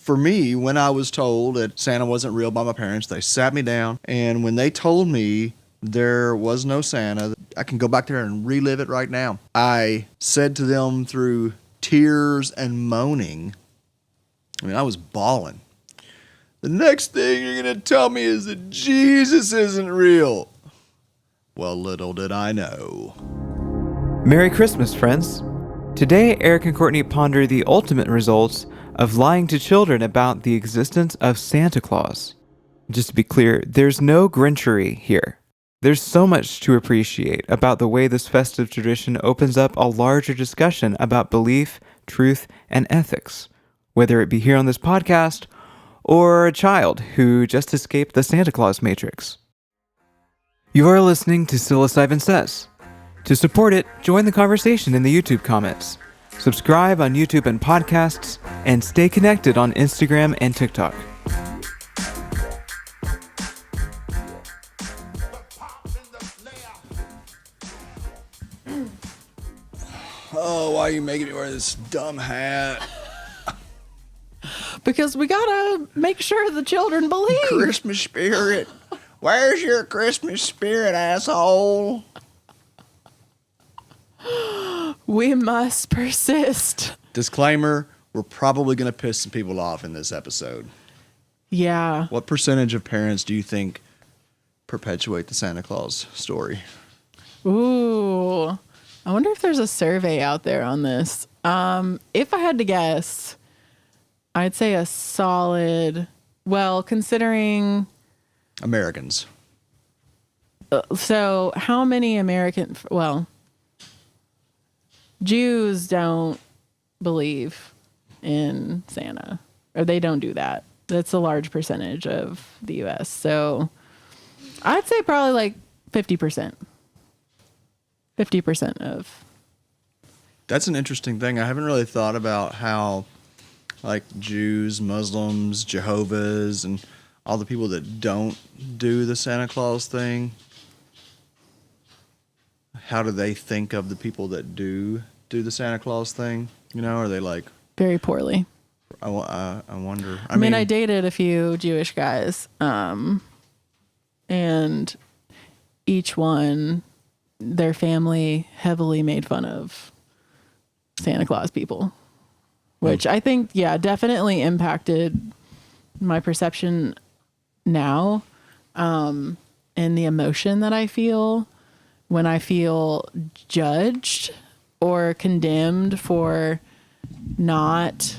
for me, when I was told that Santa wasn't real by my parents, they sat me down, and when they told me there was no Santa, I can go back there and relive it right now. I said to them through tears and moaning, I was bawling, the next thing you're going to tell me is that Jesus isn't real. Well, little did I know. Merry Christmas, friends. Today, Eric and Courtney ponder the ultimate results of lying to children about the existence of Santa Claus. Just to be clear, there's no Grinchery here. There's so much to appreciate about the way this festive tradition opens up a larger discussion about belief, truth, and ethics, whether it be here on this podcast or a child who just escaped the Santa Claus matrix. You are listening to Psilocybin Says. To support it, join the conversation in the YouTube comments. Subscribe on YouTube and podcasts, and stay connected on Instagram and TikTok. Oh, why are you making me wear this dumb hat? Because we gotta make sure the children believe. Christmas spirit. Where's your Christmas spirit, asshole? We must persist. Disclaimer, we're probably going to piss some people off in this episode. Yeah. What percentage of parents do you think perpetuate the Santa Claus story? Ooh. I wonder if there's a survey out there on this. If I had to guess, I'd say a solid, well, considering... Americans. So how many Jews don't believe in Santa, or they don't do that. That's a large percentage of the U.S. So I'd say probably like 50%. 50% of. That's an interesting thing. I haven't really thought about how, like, Jews, Muslims, Jehovah's, and all the people that don't do the Santa Claus thing, how do they think of the people that do the Santa Claus thing? Are they like... Very poorly. I wonder. I mean, I dated a few Jewish guys, and each one, their family heavily made fun of Santa Claus people, which I think, definitely impacted my perception now, and the emotion that I feel when I feel judged or condemned for not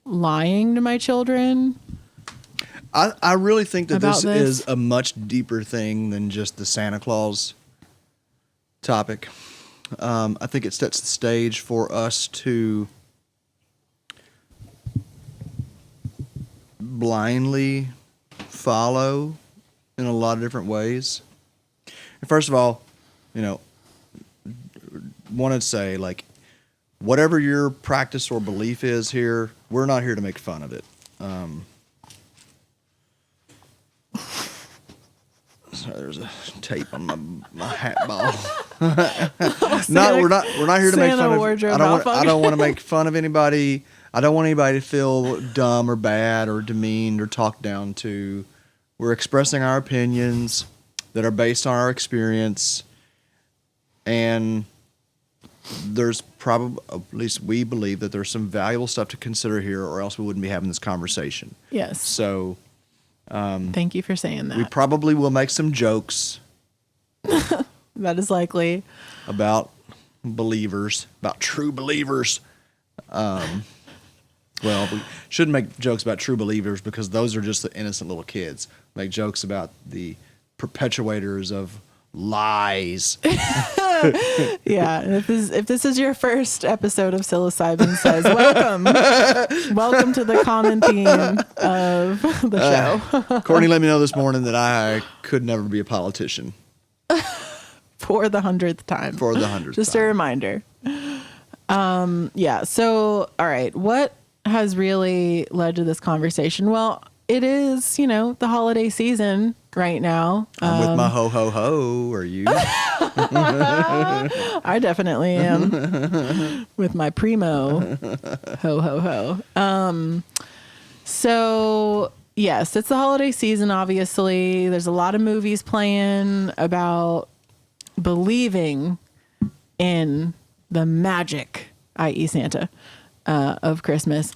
lying to my children. I really think that this is a much deeper thing than just the Santa Claus topic. I think it sets the stage for us to blindly follow in a lot of different ways. And first of all, want to say, like, whatever your practice or belief is here, we're not here to make fun of it. Sorry, there's a tape on my hat ball. We're not here to make fun of. I don't want to make fun of anybody. I don't want anybody to feel dumb or bad or demeaned or talked down to. We're expressing our opinions that are based on our experience, and there's probably, at least we believe, that there's some valuable stuff to consider here, or else we wouldn't be having this conversation. Yes. So, thank you for saying that. We probably will make some jokes. That is likely. About believers, about true believers. Well, we shouldn't make jokes about true believers because those are just the innocent little kids. Make jokes about the perpetuators of lies. Yeah, if this is your first episode of Psilocybin Says, welcome. Welcome to the common theme of the show. Courtney let me know this morning that I could never be a politician. For the 100th time. For the 100th Just time. a reminder. Yeah, so, all right, what has really led to this conversation? Well, it is, the holiday season, right now. I'm with my ho ho ho. Are you? I definitely am with my primo ho ho ho. So yes, it's the holiday season. Obviously, there's a lot of movies playing about believing in the magic, i.e., Santa, of Christmas,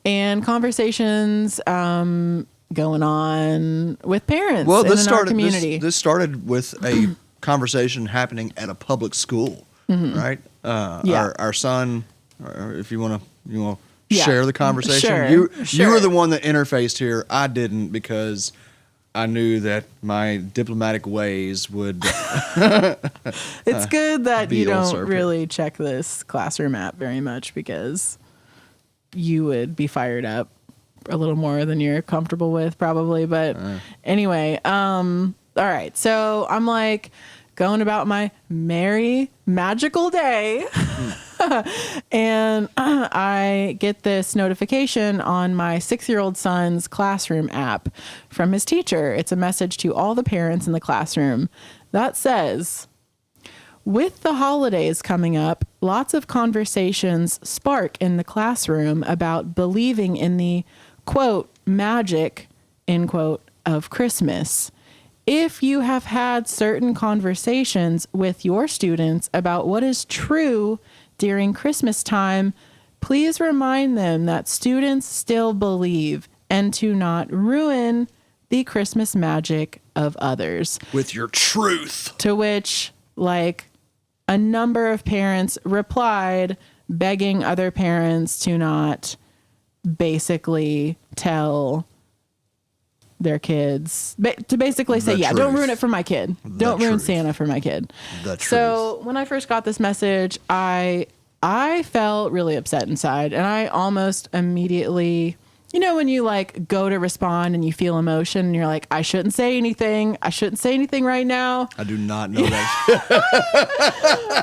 and conversations going on with parents in our community. This started with a conversation happening at a public school, right? Our son, or if you want to, share the conversation. You were the one that interfaced here. I didn't, because I knew that my diplomatic ways would. It's good that you don't really check this classroom app very much, because you would be fired up a little more than you're comfortable with, probably. But anyway, all right. So I'm like going about my merry magical day. And I get this notification on my 6-year-old son's classroom app from his teacher. It's a message to all the parents in the classroom that says, with the holidays coming up, lots of conversations spark in the classroom about believing in the, quote, magic, end quote, of Christmas. If you have had certain conversations with your students about what is true during Christmas time, please remind them that students still believe, and to not ruin the Christmas magic of others. With your truth. To which, a number of parents replied, begging other parents to not basically tell their kids, to basically say, don't ruin it for my kid. Don't ruin Santa for my kid. So when I first got this message, I felt really upset inside, and I almost immediately, when you go to respond and you feel emotion and you're like, I shouldn't say anything right now. I do not know that.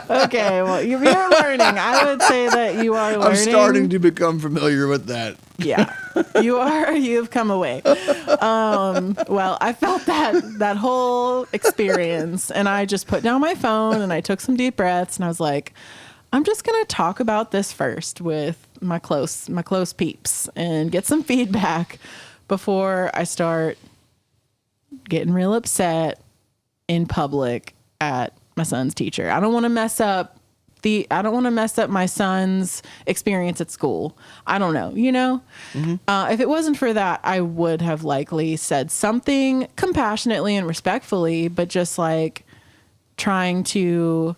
Okay, well, you're learning. I would say that you are learning. I'm starting to become familiar with that. Yeah, you are. You've come away. Well, I felt that whole experience, and I just put down my phone and I took some deep breaths, and I was like, I'm just going to talk about this first with my close peeps and get some feedback before I start getting real upset in public at my son's teacher. I don't want to mess up my son's experience at school. I don't know, if it wasn't for that, I would have likely said something compassionately and respectfully, but just trying to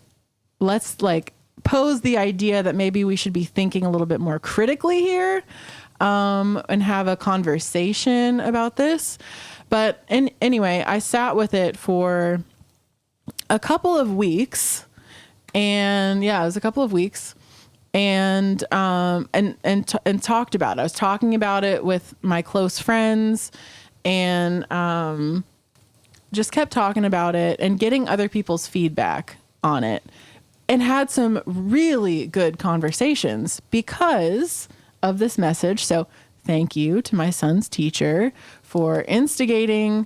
pose the idea that maybe we should be thinking a little bit more critically here, and have a conversation about this. But anyway, I sat with it for a couple of weeks, and it was a couple of weeks, and talked about it. I was talking about it with my close friends, and just kept talking about it and getting other people's feedback on it, and had some really good conversations because of this message. So thank you to my son's teacher for instigating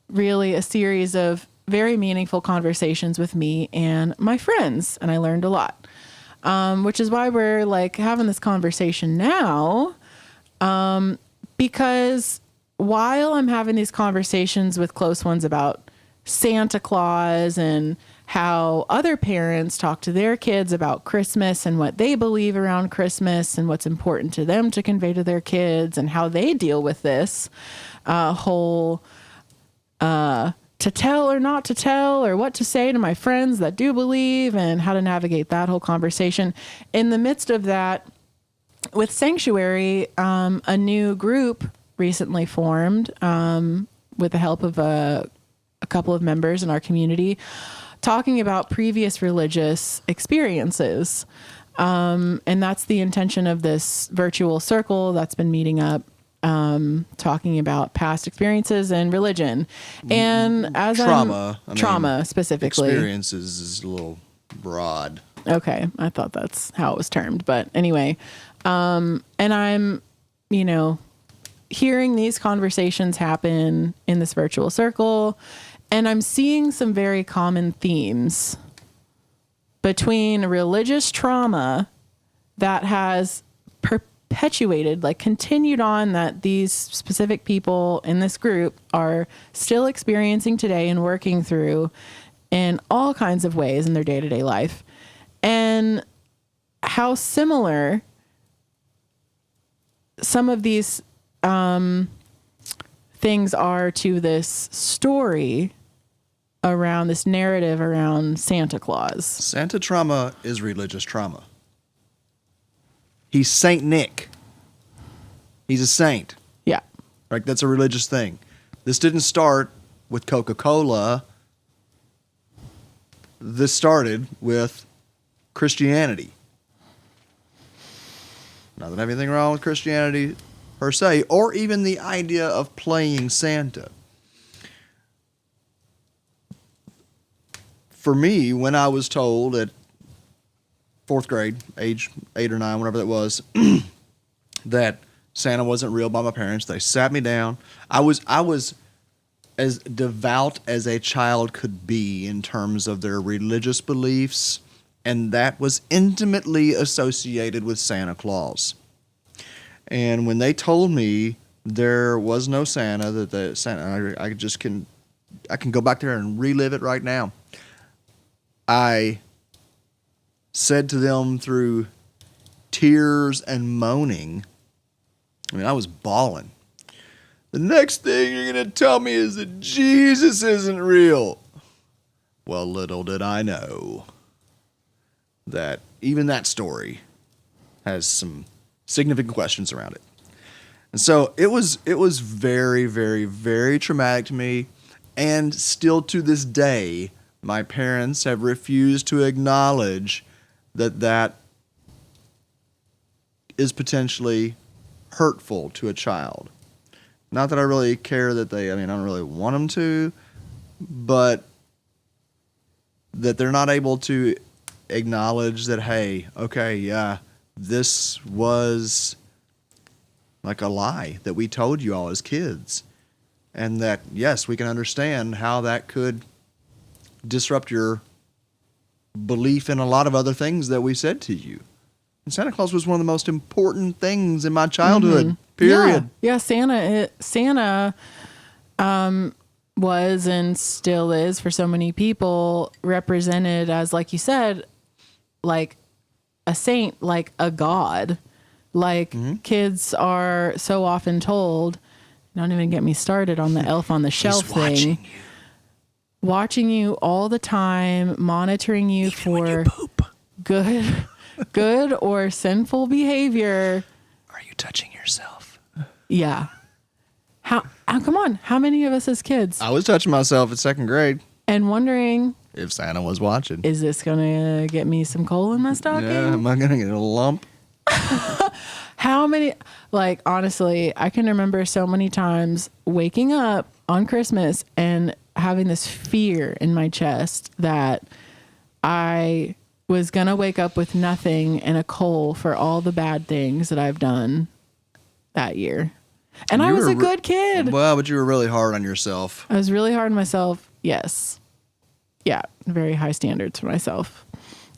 really a series of very meaningful conversations with me and my friends. And I learned a lot, which is why we're having this conversation now. Because while I'm having these conversations with close ones about Santa Claus and how other parents talk to their kids about Christmas and what they believe around Christmas and what's important to them to convey to their kids and how they deal with this whole to tell or not to tell, or what to say to my friends that do believe, and how to navigate that whole conversation. In the midst of that, with Sanctuary, a new group recently formed with the help of a couple of members in our community, talking about previous religious experiences. And that's the intention of this virtual circle that's been meeting up, talking about past experiences and religion. And as trauma specifically. Experiences is a little broad. Okay. I thought that's how it was termed. But anyway, and I'm, hearing these conversations happen in this virtual circle, and I'm seeing some very common themes between religious trauma that has perpetuated, like continued on, that these specific people in this group are still experiencing today and working through in all kinds of ways in their day-to-day life, and how similar some of these things are to this story around this narrative around Santa Claus. Santa trauma is religious trauma. He's Saint Nick. He's a saint. Yeah. Right? That's a religious thing. This didn't start with Coca-Cola. This started with Christianity. Not that I have anything wrong with Christianity per se, or even the idea of playing Santa. For me, when I was told at 4th grade, age 8 or 9, whatever that was, that Santa wasn't real by my parents, they sat me down. I was as devout as a child could be in terms of their religious beliefs, and that was intimately associated with Santa Claus. And when they told me there was no Santa, that the Santa, I can go back there and relive it right now. I said to them through tears and moaning, I mean, I was bawling, the next thing you're going to tell me is that Jesus isn't real. Well, little did I know that even that story has some significant questions around it. And so it was very, very, very traumatic to me. And still to this day, my parents have refused to acknowledge that is potentially hurtful to a child. Not that I really care I don't really want them to, but that they're not able to acknowledge that, hey, okay, yeah, this was like a lie that we told you all as kids. And that, yes, we can understand how that could disrupt your belief in a lot of other things that we said to you. And Santa Claus was one of the most important things in my childhood, period. Yeah, Santa was and still is for so many people represented as, like you said, like a saint, like a god. Like kids are so often told, don't even get me started on the elf on the shelf thing. Watching you all the time, monitoring you even for when you poop. good or sinful behavior. Are you touching yourself? Yeah. How come on? How many of us as kids? I was touching myself in 2nd grade. And wondering if Santa was watching. Is this going to get me some coal in my stocking? Yeah, am I going to get a lump? How many, like, honestly, I can remember so many times waking up on Christmas and having this fear in my chest that I was going to wake up with nothing and a coal for all the bad things that I've done that year. And I was a good kid. Well, but you were really hard on yourself. I was really hard on myself. Yes. Yeah. Very high standards for myself.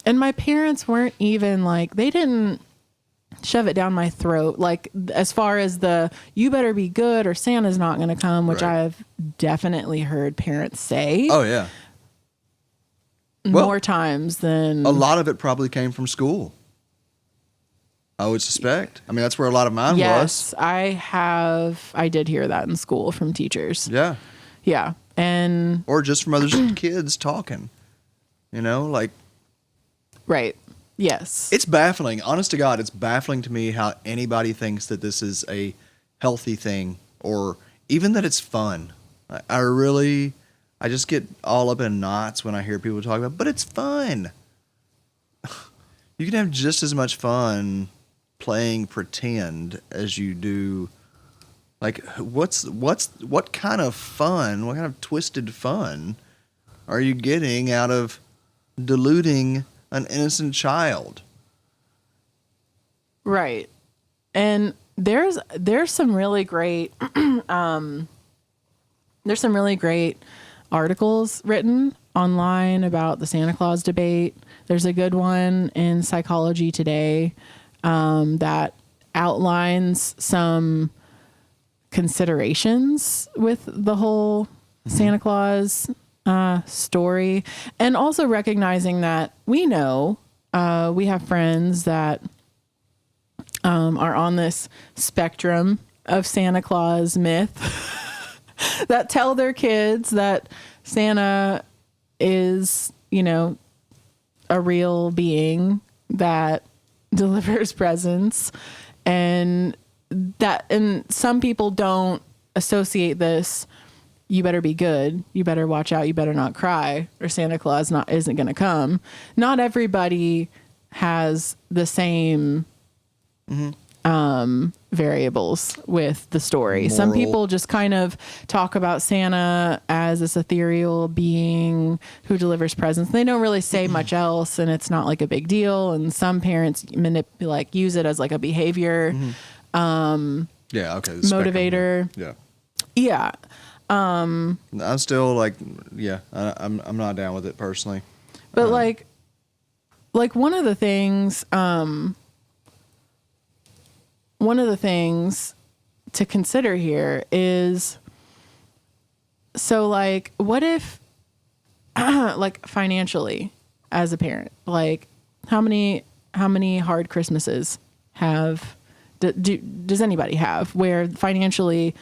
And my parents weren't even like, they didn't shove it down my throat. Like, as far as you better be good or Santa's not going to come, which right. I've definitely heard parents say. Oh, yeah. More times than... A lot of it probably came from school. I would suspect. I mean, that's where a lot of mine was. Yes, I did hear that in school from teachers. Yeah. Yeah. And... Or just from other kids talking. You know, like... Right. Yes. It's baffling. Honest to God, it's baffling to me how anybody thinks that this is a healthy thing or even that it's fun. I just get all up in knots when I hear people talk about, but it's fun. You can have just as much fun playing pretend as you do. Like, what kind of fun, what kind of twisted fun are you getting out of deluding an innocent child? Right. And there's some really great there's some really great articles written online about the Santa Claus debate. There's a good one in Psychology Today that outlines some considerations with the whole Santa Claus story, and also recognizing that we know we have friends that are on this spectrum of Santa Claus myth that tell their kids that Santa is, a real being that delivers presents, and some people don't associate this. You better be good. You better watch out. You better not cry, or Santa Claus isn't going to come. Not everybody has the same variables with the story. Moral. Some people just kind of talk about Santa as this ethereal being who delivers presents. They don't really say much else, and it's not like a big deal. And some parents use it as like a behavior motivator. Yeah. I'm still like, I'm not down with it personally. But like one of the things to consider here is, so like, what if, like financially as a parent, like how many hard Christmases does anybody have where financially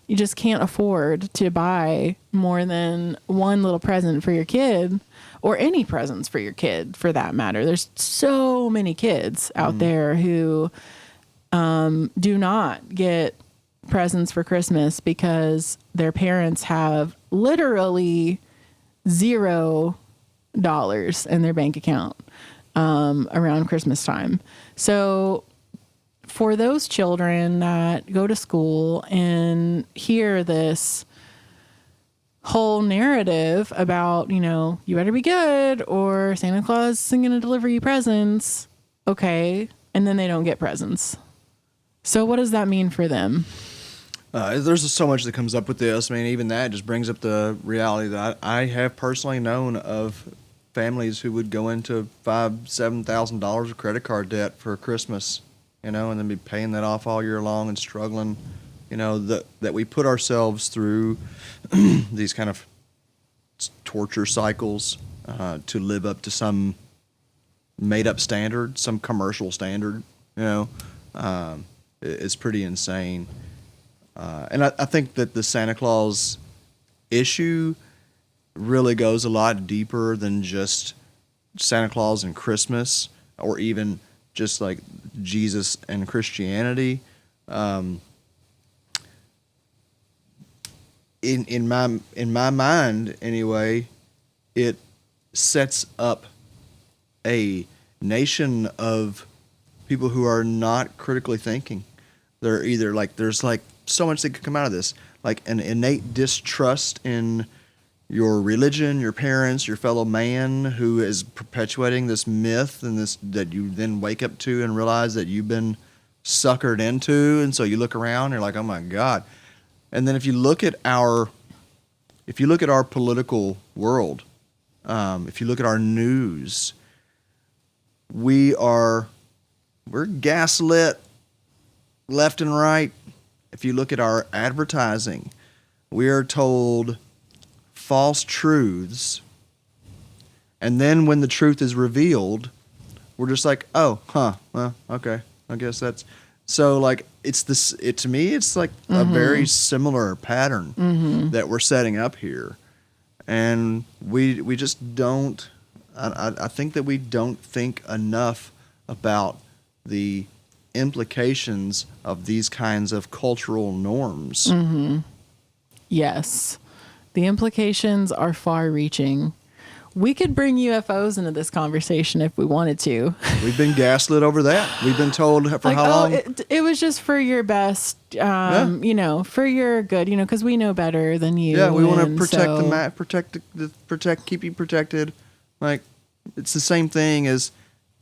you just can't afford to buy more than one little present for your kid, or any presents for your kid for that matter? There's so many kids out there who do not get presents for Christmas because their parents have literally $0 in their bank account around Christmas time. So for those children that go to school and hear this whole narrative about, you better be good or Santa Claus isn't going to deliver you presents. Okay. And then they don't get presents. So what does that mean for them? There's so much that comes up with this. I mean, even that just brings up the reality that I have personally known of families who would go into $5,000-$7,000 of credit card debt for Christmas, and then be paying that off all year long and struggling, that we put ourselves through these kind of torture cycles to live up to some made-up standard, some commercial standard, it's pretty insane. And I think that the Santa Claus issue really goes a lot deeper than just Santa Claus and Christmas, or even just like Jesus and Christianity. In my mind anyway, it sets up a nation of people who are not critically thinking. They're either like, there's like so much that could come out of this, like an innate distrust in your religion, your parents, your fellow man, who is perpetuating this myth and this that you then wake up to and realize that you've been suckered into, and so you look around and you're like, oh my God. And then if you look at our political world, if you look at our news, we're gaslit left and right. If you look at our advertising, we are told false truths, and then when the truth is revealed, we're just like, well, okay, I guess that's so. Like, to me it's like a very similar pattern that we're setting up here, and we just don't. I think that we don't think enough about the implications of these kinds of cultural norms. Yes. The implications are far-reaching. We could bring UFOs into this conversation if we wanted to. We've been gaslit over that. We've been told for like, how long? It was just for your best, for your good, because we know better than you. Yeah, we want to keep you protected. Like, it's the same thing as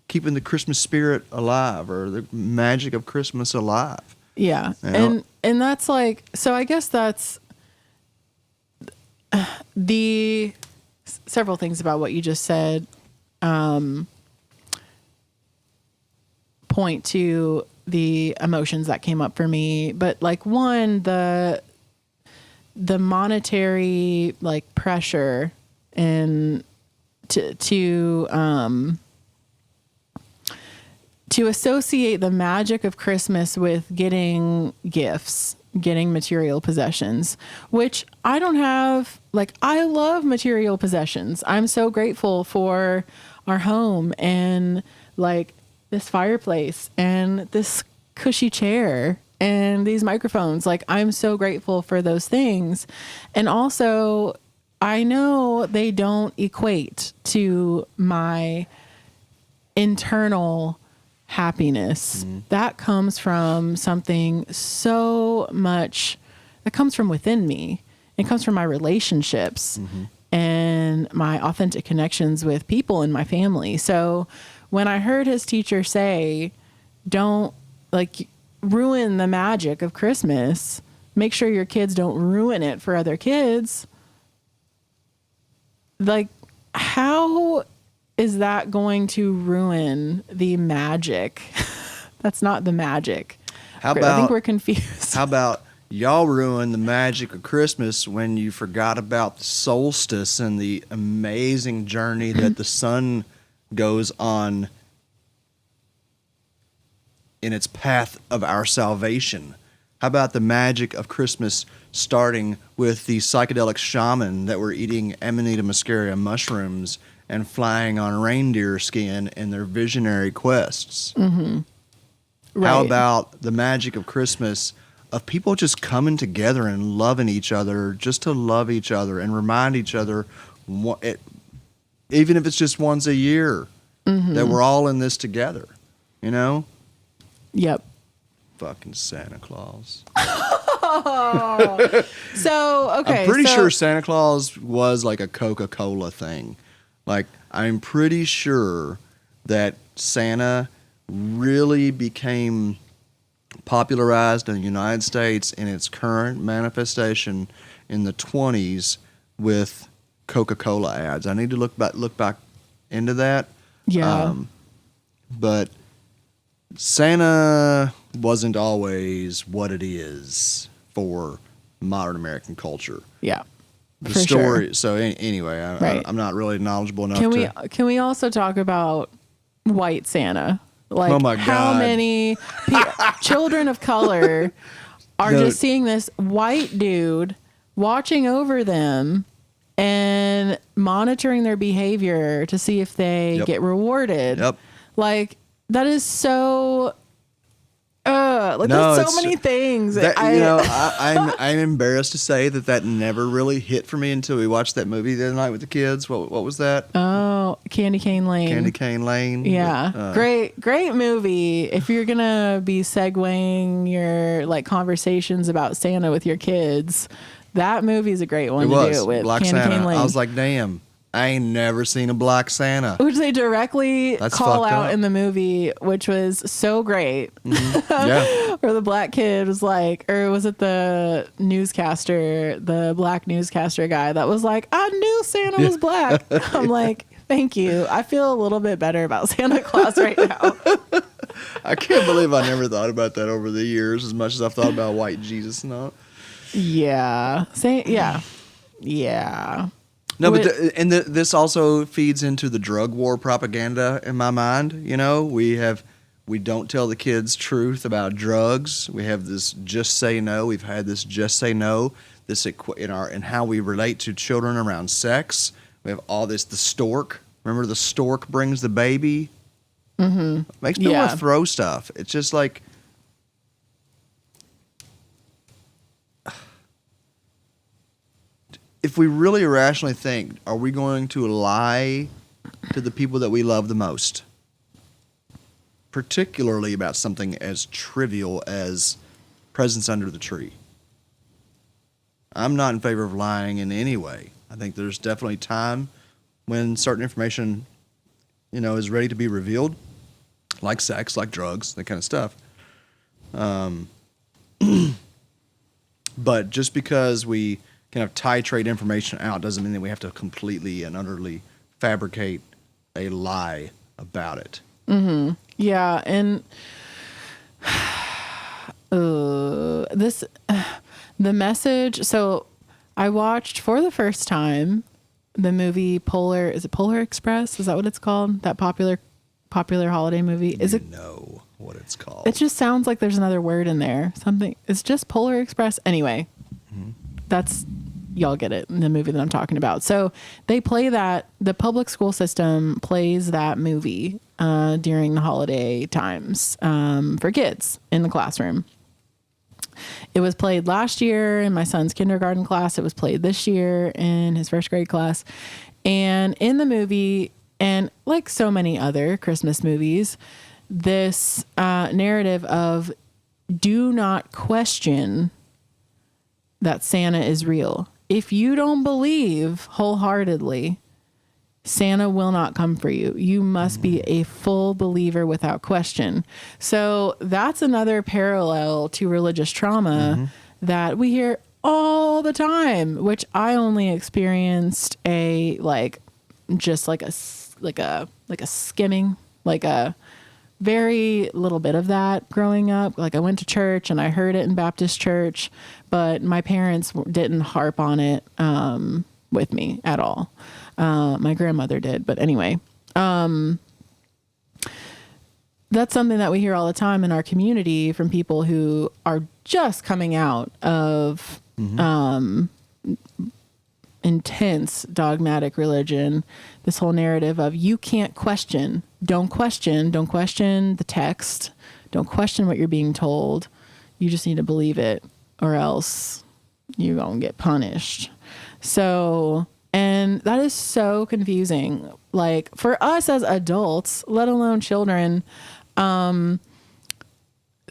keeping the Christmas spirit alive, or the magic of Christmas alive. Yeah. You know? And that's like, so I guess that's the several things about what you just said point to the emotions that came up for me. But like one, the monetary like pressure and to associate the magic of Christmas with getting gifts, getting material possessions, which I don't have. Like, I love material possessions. I'm so grateful for our home and like this fireplace and this cushy chair and these microphones. Like, I'm so grateful for those things. And also, I know they don't equate to my internal happiness. That comes from something so much that comes from within me. It comes from my relationships and my authentic connections with people in my family. So when I heard his teacher say, don't like ruin the magic of Christmas, make sure your kids don't ruin it for other kids. Like, how is that going to ruin the magic? That's not the magic. How about, I think we're confused. How about y'all ruin the magic of Christmas when you forgot about the solstice and the amazing journey that the sun goes on in its path of our salvation? How about the magic of Christmas starting with the psychedelic shaman that were eating Amanita muscaria mushrooms and flying on reindeer skin in their visionary quests? Mm-hmm. Right. How about the magic of Christmas of people just coming together and loving each other just to love each other and remind each other, even if it's just once a year, that we're all in this together, you know? Yep. Fucking Santa Claus. So, okay. I'm pretty sure Santa Claus was like a Coca-Cola thing. Like, I'm pretty sure that Santa really became popularized in the United States in its current manifestation in the 1920s with Coca-Cola ads. I need to look back into that. Yeah. But Santa wasn't always what it is for modern American culture. Yeah. The for story. Sure. So anyway, Right. I'm not really knowledgeable enough. Can we also talk about white Santa? Like, Oh my how God. many children of color are just seeing this white dude watching over them and monitoring their behavior to see if they get rewarded. Yep. Like, that is so there's so many things. I'm embarrassed to say that never really hit for me until we watched that movie the other night with the kids. What was that? Oh, Candy Cane Lane. Candy Cane Lane. Yeah. Great movie. If you're going to be segueing your like conversations about Santa with your kids, that movie is a great one to do it with. Black Candy Santa. Cane Lane. I was like, damn, I ain't never seen a Black Santa. Which they directly call out up. in the movie, which was so great. Yeah. Where the black kid was like, or was it the newscaster, the black newscaster guy that was like, I knew Santa was black. I'm like, thank you. I feel a little bit better about Santa Claus right now. I can't believe I never thought about that over the years as much as I've thought about white Jesus and all. Yeah. Yeah. No, but this also feeds into the drug war propaganda in my mind. You know, we don't tell the kids truth about drugs. We have this just say no. We've had this just say no. This in how we relate to children around sex. We have all this. The stork. Remember, the stork brings the baby. Mm-hmm. Makes me want to throw stuff. It's just like. If we really rationally think, are we going to lie to the people that we love the most? Particularly about something as trivial as presents under the tree. I'm not in favor of lying in any way. I think there's definitely time when certain information, is ready to be revealed, like sex, like drugs, that kind of stuff. But just because we kind of titrate information out doesn't mean that we have to completely and utterly fabricate a lie about it. Mm-hmm. Yeah, and the message. So I watched for the first time the movie Polar. Is it Polar Express? Is that what it's called? That popular holiday movie. Is it? Know what it's called? It just sounds like there's another word in there. Something. It's just Polar Express. Anyway, that's. Y'all get it in the movie that I'm talking about. So they play that, the public school system plays that movie during the holiday times for kids in the classroom. It was played last year in my son's kindergarten class. It was played this year in his first grade class. And in the movie, and like so many other Christmas movies, this narrative of do not question that Santa is real. If you don't believe wholeheartedly, Santa will not come for you. You must be a full believer without question. So that's another parallel to religious trauma that we hear all the time, which I only experienced a skimming, like a very little bit of that growing up. Like I went to church and I heard it in Baptist church, but my parents didn't harp on it with me at all. My grandmother did, but anyway, that's something that we hear all the time in our community from people who are just coming out of intense dogmatic religion. This whole narrative of you can't question. Don't question the text. Don't question what you're being told. You just need to believe it or else you're going to get punished. So, and that is so confusing. Like for us as adults, let alone children. Not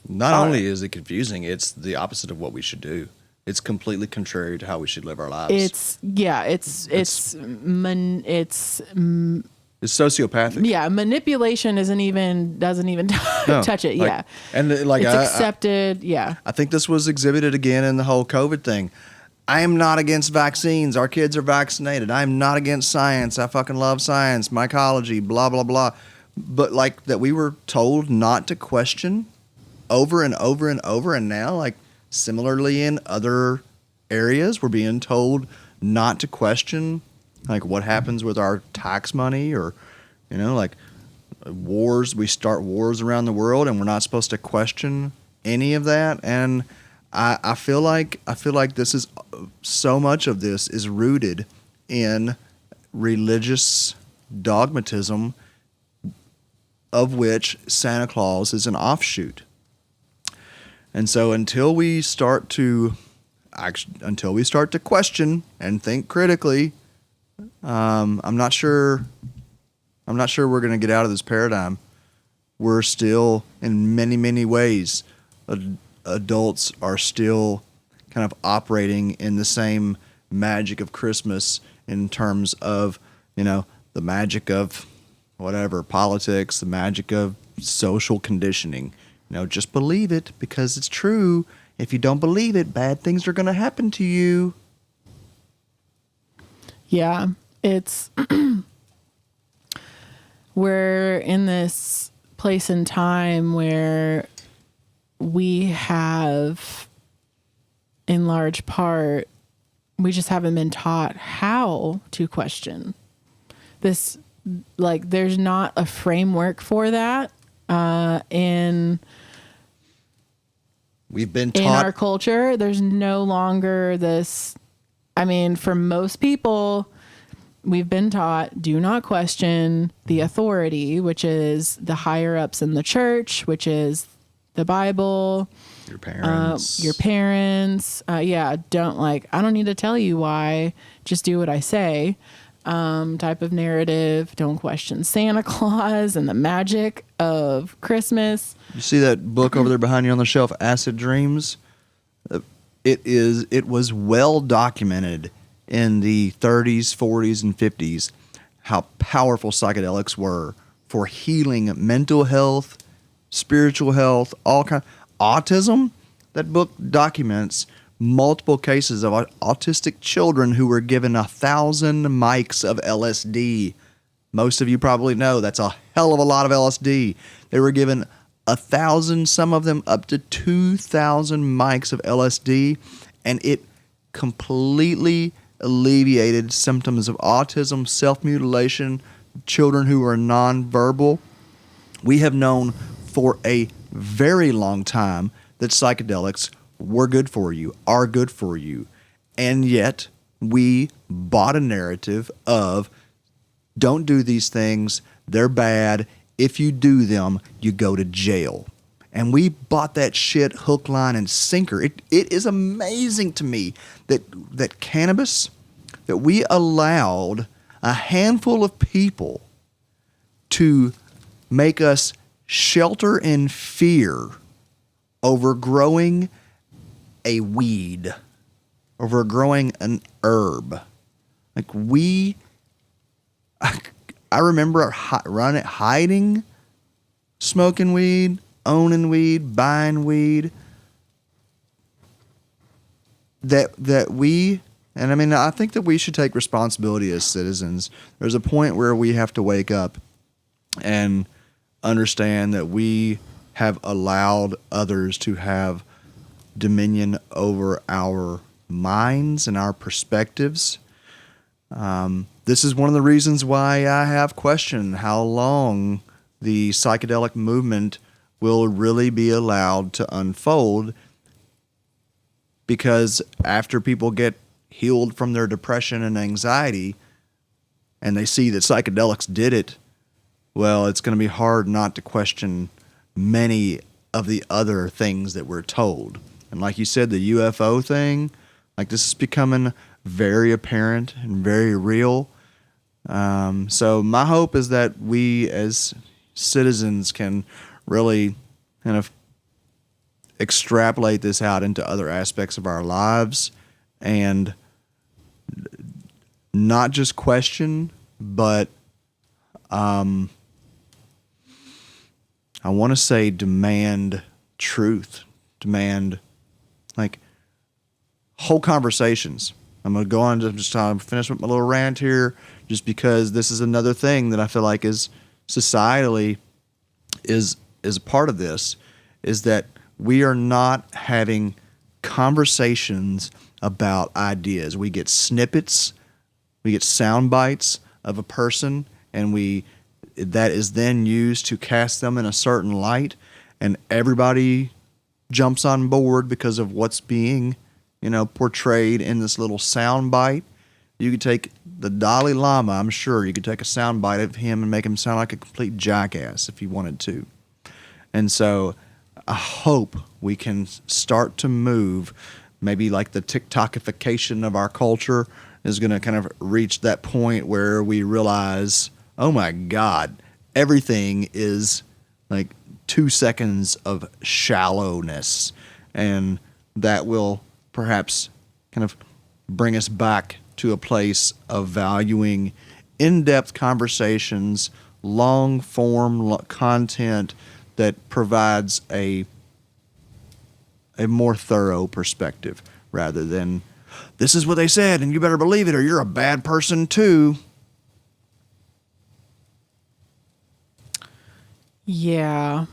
only is it confusing, it's the opposite of what we should do. It's completely contrary to how we should live our lives. It's sociopathic. Yeah, manipulation doesn't even touch it. Like, yeah, and it's accepted. Yeah, I think this was exhibited again in the whole COVID thing. I am not against vaccines. Our kids are vaccinated. I am not against science. I fucking love science, mycology, blah blah blah. But like that, we were told not to question over and over and over, and now like. Similarly, in other areas, we're being told not to question, like what happens with our tax money, or, like wars. We start wars around the world, and we're not supposed to question any of that. And I feel like this is so much of this is rooted in religious dogmatism, of which Santa Claus is an offshoot. And so until we start to question and think critically, I'm not sure we're going to get out of this paradigm. We're still, in many, many ways, adults are still kind of operating in the same magic of Christmas in terms of, the magic of whatever, politics, the magic of social conditioning. Just believe it because it's true. If you don't believe it, bad things are going to happen to you. Yeah, it's we're in this place and time where we have, in large part, we just haven't been taught how to question this. Like, there's not a framework for that. We've been taught in our culture, there's no longer this. I mean, for most people, we've been taught do not question the authority, which is the higher ups in the church, which is the Bible, your parents. I don't need to tell you why. Just do what I say. Type of narrative. Don't question Santa Claus and the magic of Christmas. You see that book over there behind you on the shelf, Acid Dreams? It was well documented in the 30s, 40s, and 50s how powerful psychedelics were for healing mental health, spiritual health, all kind. Autism. That book documents multiple cases of autistic children who were given 1,000 mics of LSD. Most of you probably know that's a hell of a lot of LSD. They were given 1,000, some of them up to 2,000 mics of LSD, and it completely alleviated symptoms of autism, self-mutilation, children who are nonverbal. We have known for a very long time that psychedelics were good for you, are good for you. And yet we bought a narrative of don't do these things, they're bad. If you do them, you go to jail. And we bought that shit hook, line, and sinker. It is amazing to me that cannabis, that we allowed a handful of people to make us shelter in fear over growing a weed, over growing an herb. Like I remember hiding, smoking weed, owning weed, buying weed. And I mean, I think that we should take responsibility as citizens. There's a point where we have to wake up and understand that we have allowed others to have dominion over our minds and our perspectives. This is one of the reasons why I have questioned how long the psychedelic movement will really be allowed to unfold, because after people get healed from their depression and anxiety and they see that psychedelics did it, well, it's going to be hard not to question many of the other things that we're told. And like you said, the UFO thing, like this is becoming very apparent and very real. So my hope is that we as citizens can really kind of extrapolate this out into other aspects of our lives and not just question, but I want to say demand truth, demand like whole conversations. I'm going to go on to just finish with my little rant here, just because this is another thing that I feel like is societally is a part of this, is that we are not having conversations about ideas. We get snippets, we get sound bites of a person, and that is then used to cast them in a certain light, and everybody jumps on board because of what's being, portrayed in this little sound bite. You could take the Dalai Lama, I'm sure you could take a sound bite of him and make him sound like a complete jackass if you wanted to. And so I hope we can start to move, maybe like the TikTokification of our culture is going to kind of reach that point where we realize, oh my God, everything is like 2 seconds of shallowness. And that will perhaps kind of bring us back to a place of valuing in-depth conversations, long-form content that provides a more thorough perspective rather than, this is what they said and you better believe it or you're a bad person too. Yeah.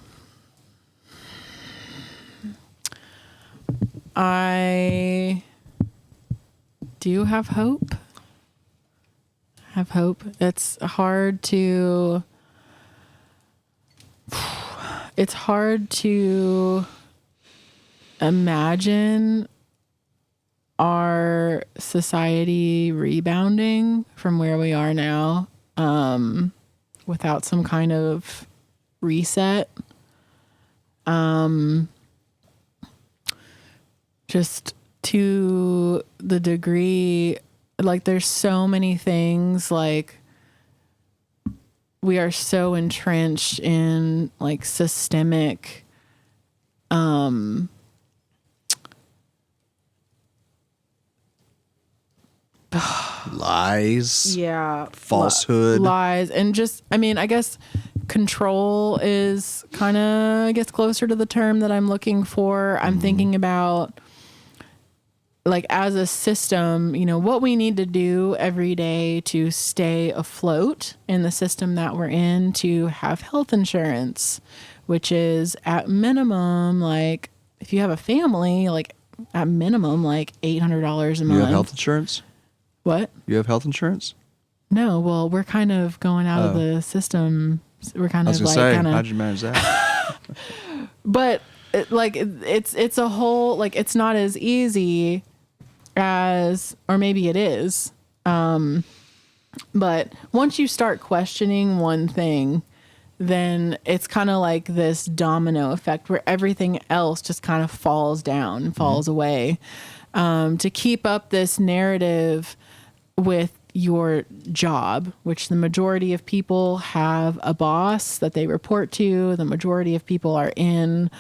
I do have hope. It's hard to imagine our society rebounding from where we are now, without some kind of reset. Just to the degree, like there's so many things, like we are so entrenched in like systemic lies, yeah, falsehood, lies, and just, I mean, I guess control is kind of, I guess, closer to the term that I'm looking for. I'm thinking about like as a system, what we need to do every day to stay afloat in the system that we're in, to have health insurance, which is at minimum, like if you have a family, like at minimum, like $800 a month. You have health insurance? What? You have health insurance? No. Well, we're kind of going out of the system. We're kind of like, how'd you manage that? But it's a whole, like, it's not as easy as, or maybe it is. But once you start questioning one thing, then it's kind of like this domino effect where everything else just kind of falls down, falls away. To keep up this narrative with your job, which the majority of people have a boss that they report to. The majority of people are in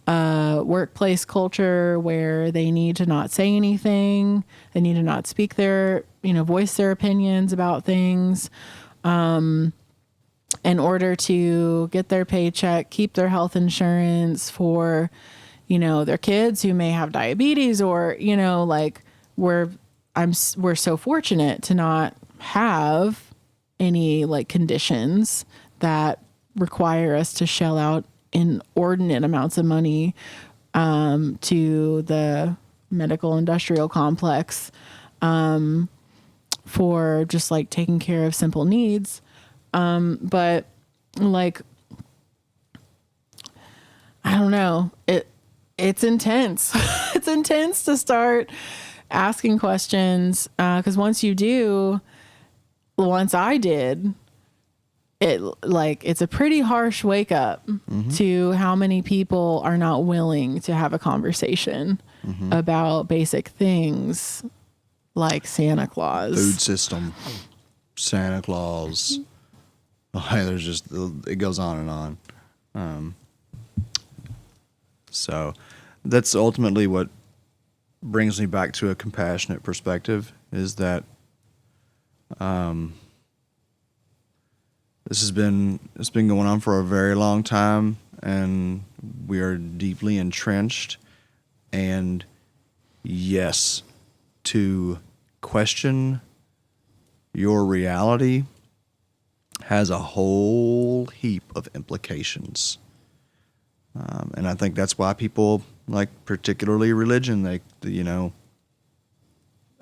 a workplace culture where they need to not say anything. They need to not speak voice their opinions about things. In order to get their paycheck, keep their health insurance for, their kids who may have diabetes, or, like we're so fortunate to not have any like conditions that require us to shell out inordinate amounts of money to the medical industrial complex for just like taking care of simple needs. But like, I don't know, it's intense. It's intense to start asking questions. 'Cause once I did, it's a pretty harsh wake up to how many people are not willing to have a conversation about basic things like Santa Claus, food system, Santa Claus. It goes on and on. So that's ultimately what brings me back to a compassionate perspective, is that it's been going on for a very long time, and we are deeply entrenched. And yes, to question your reality has a whole heap of implications. And I think that's why people, like particularly religion,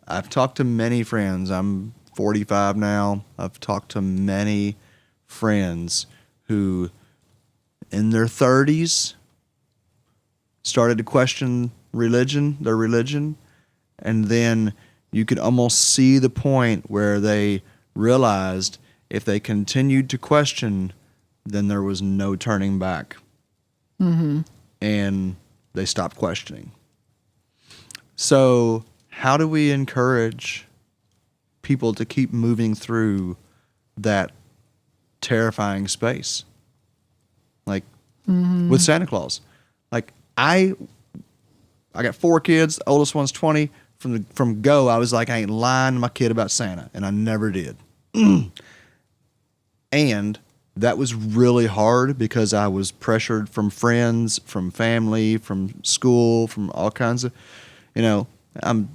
I've talked to many friends. I'm 45 now. I've talked to many friends who in their 30s started to question their religion. And then you could almost see the point where they realized if they continued to question, then there was no turning back. And they stopped questioning. So how do we encourage people to keep moving through that terrifying space? Like with Santa Claus. Like I got 4 kids. The oldest one's 20. From go, I was like, I ain't lying to my kid about Santa, and I never did. And that was really hard because I was pressured from friends, from family, from school, from all kinds of, I'm,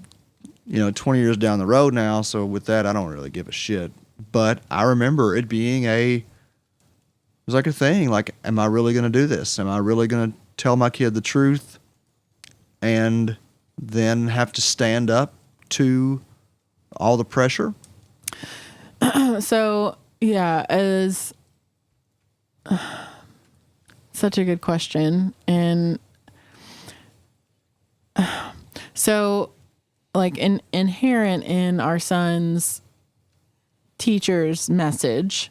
20 years down the road now. So with that, I don't really give a shit. But I remember it being it was like a thing. Like, am I really going to do this? Am I really going to tell my kid the truth and then have to stand up to all the pressure? So, yeah, as such a good question. And so, like, inherent in our son's teacher's message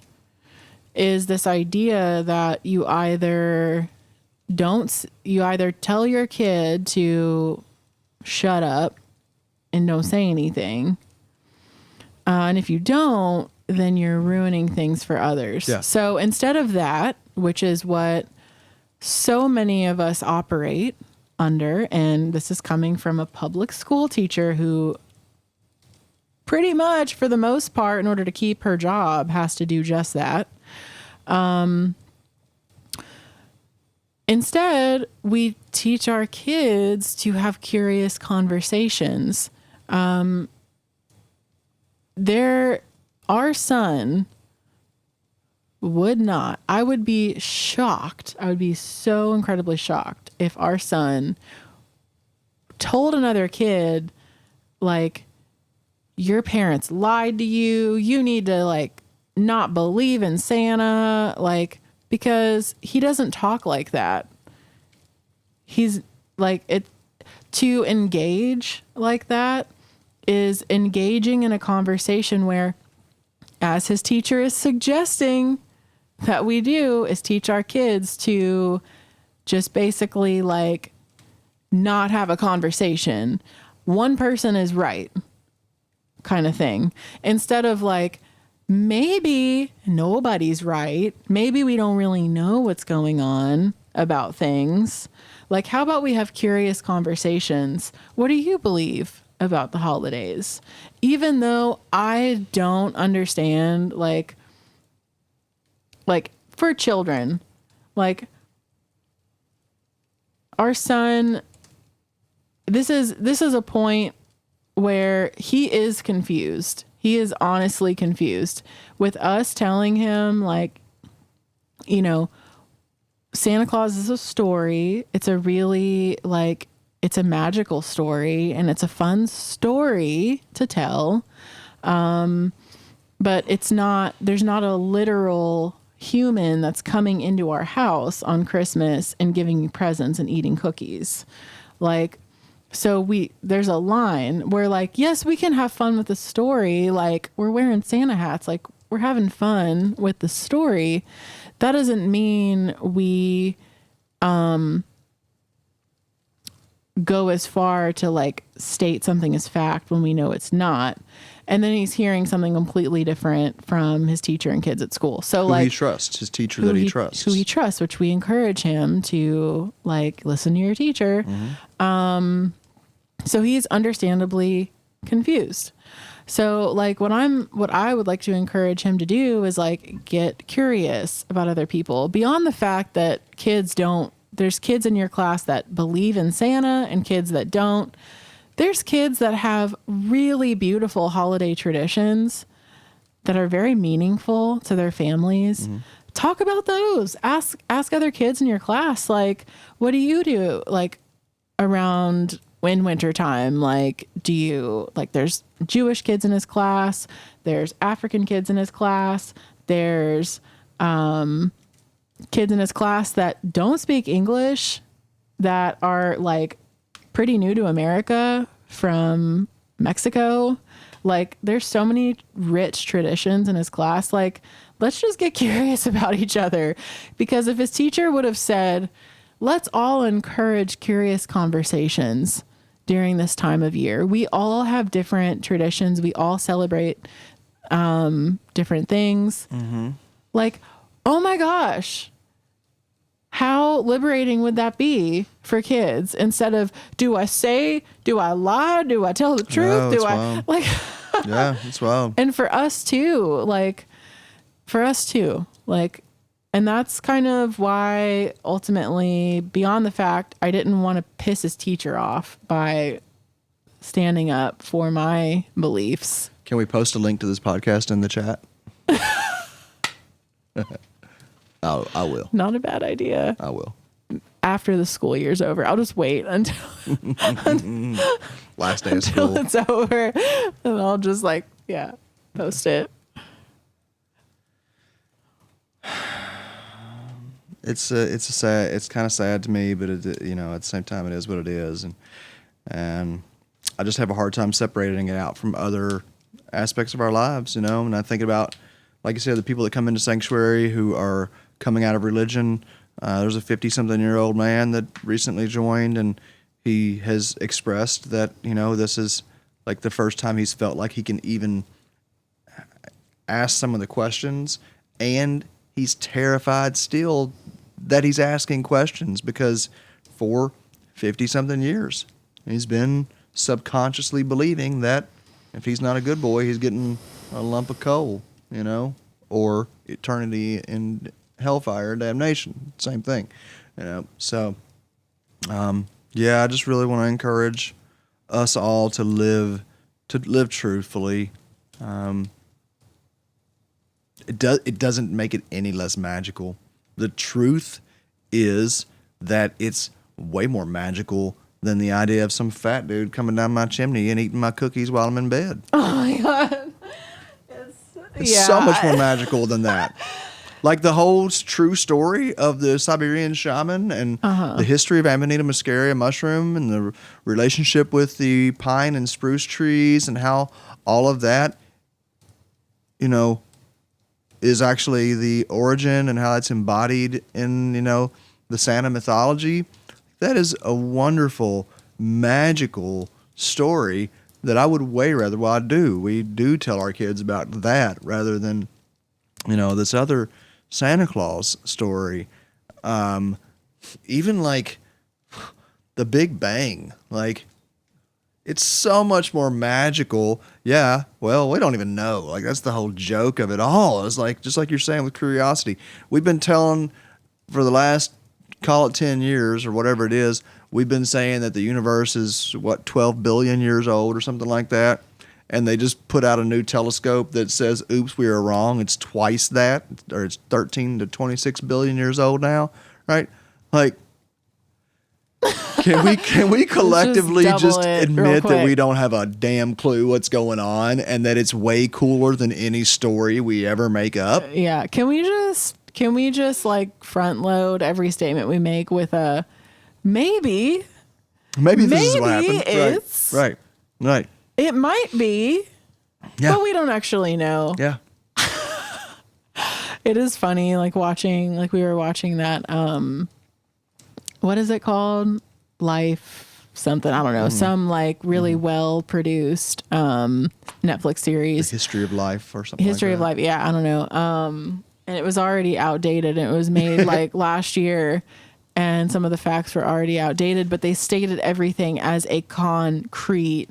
is this idea that you either tell your kid to shut up and don't say anything. And if you don't, then you're ruining things for others. Yeah. So instead of that, which is what so many of us operate under, and this is coming from a public school teacher who pretty much, for the most part, in order to keep her job, has to do just that. Instead, we teach our kids to have curious conversations. Our son would not. I would be shocked. I would be so incredibly shocked if our son told another kid, like, your parents lied to you. You need to, like, not believe in Santa. Like, because he doesn't talk like that. He's like, to engage like that is engaging in a conversation where, as his teacher is suggesting that we do, is teach our kids to just basically, like, not have a conversation. One person is right, kind of thing. Instead of, like, maybe nobody's right. Maybe we don't really know what's going on about things. Like, how about we have curious conversations? What do you believe about the holidays? Even though I don't understand, like for children, like, our son, this is a point where he is confused. He is honestly confused with us telling him, like, you know, Santa Claus is a story. It's a really, like, it's a magical story and it's a fun story to tell. But there's not a literal human that's coming into our house on Christmas and giving you presents and eating cookies. Like, so there's a line where, like, yes, we can have fun with the story. Like, we're wearing Santa hats. Like, we're having fun with the story. That doesn't mean we, go as far to, like, state something as fact when we know it's not. And then he's hearing something completely different from his teacher and kids at school. So, who like, he trusts, his teacher that he trusts. Who he trusts, which we encourage him to, like, listen to your teacher. Mm-hmm. So he's understandably confused. So, like, what I would like to encourage him to do is, like, get curious about other people beyond the fact that there's kids in your class that believe in Santa and kids that don't. There's kids that have really beautiful holiday traditions that are very meaningful to their families. Mm-hmm. Talk about those. Ask other kids in your class, like, what do you do, like, around in winter time? Like, there's Jewish kids in his class, there's African kids in his class, there's kids in his class that don't speak English, that are, like, pretty new to America from Mexico. Like, there's so many rich traditions in his class. Like, let's just get curious about each other. Because if his teacher would have said, let's all encourage curious conversations during this time of year. We all have different traditions. We all celebrate different things. Mm-hmm. Like, oh my gosh, how liberating would that be for kids? Instead of, do I lie? Do I tell the truth? Wild. Like, yeah, it's wild. And for us too, and that's kind of why ultimately, beyond the fact I didn't want to piss his teacher off by standing up for my beliefs. Can we post a link to this podcast in the chat? I will. Not a bad idea. I will. After the school year's over, I'll just wait until last day of school. Until it's over, and I'll just, like, post it. It's kind of sad to me, but at the same time, it is what it is, and I just have a hard time separating it out from other aspects of our lives, and I think about, like you said, the people that come into Sanctuary who are coming out of religion. There's a 50-something-year-old man that recently joined, and he has expressed that, this is, like, the first time he's felt like he can even ask some of the questions, and he's terrified still that he's asking questions because for 50-something years, he's been subconsciously believing that if he's not a good boy, he's getting a lump of coal, or eternity in hellfire, damnation, same thing, So Yeah, I just really want to encourage us all to live truthfully. It doesn't make it any less magical. The truth is that it's way more magical than the idea of some fat dude coming down my chimney and eating my cookies while I'm in bed. Oh my God. It's so much more magical than that. Like the whole true story of the Siberian shaman and the history of Amanita muscaria mushroom and the relationship with the pine and spruce trees and how all of that, is actually the origin and how it's embodied in, the Santa mythology. That is a wonderful, magical story that I would way rather, we do tell our kids about that rather than, this other Santa Claus story. Even like the Big Bang, like it's so much more magical. Yeah. Well, we don't even know. Like that's the whole joke of it all. It's like, just like you're saying with curiosity, we've been telling for the last, call it 10 years or whatever it is. We've been saying that the universe is 12 billion years old or something like that. And they just put out a new telescope that says, oops, we are wrong. It's twice that, or it's 13 to 26 billion years old now. Right. Like, can we collectively just admit that we don't have a damn clue what's going on and that it's way cooler than any story we ever make up? Yeah. Can we just like front load every statement we make with a maybe this is what happened. It's Right. It might be. Yeah. But we don't actually know. Yeah. It is funny we were watching that what is it called? Life something, I don't know. Some really well produced Netflix series. The History of Life or something. History of Life, yeah, I don't know. And it was already outdated and it was made last year and some of the facts were already outdated, but they stated everything as a concrete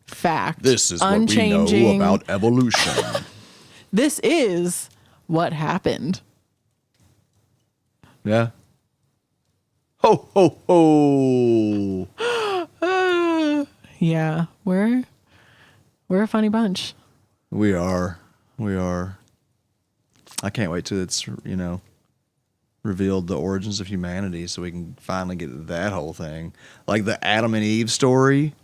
fact. This is what we know about evolution. This is what happened. Yeah. Ho, ho, ho. Yeah, we're a funny bunch. We are. I can't wait till it's, revealed the origins of humanity so we can finally get that whole thing. Like the Adam and Eve story.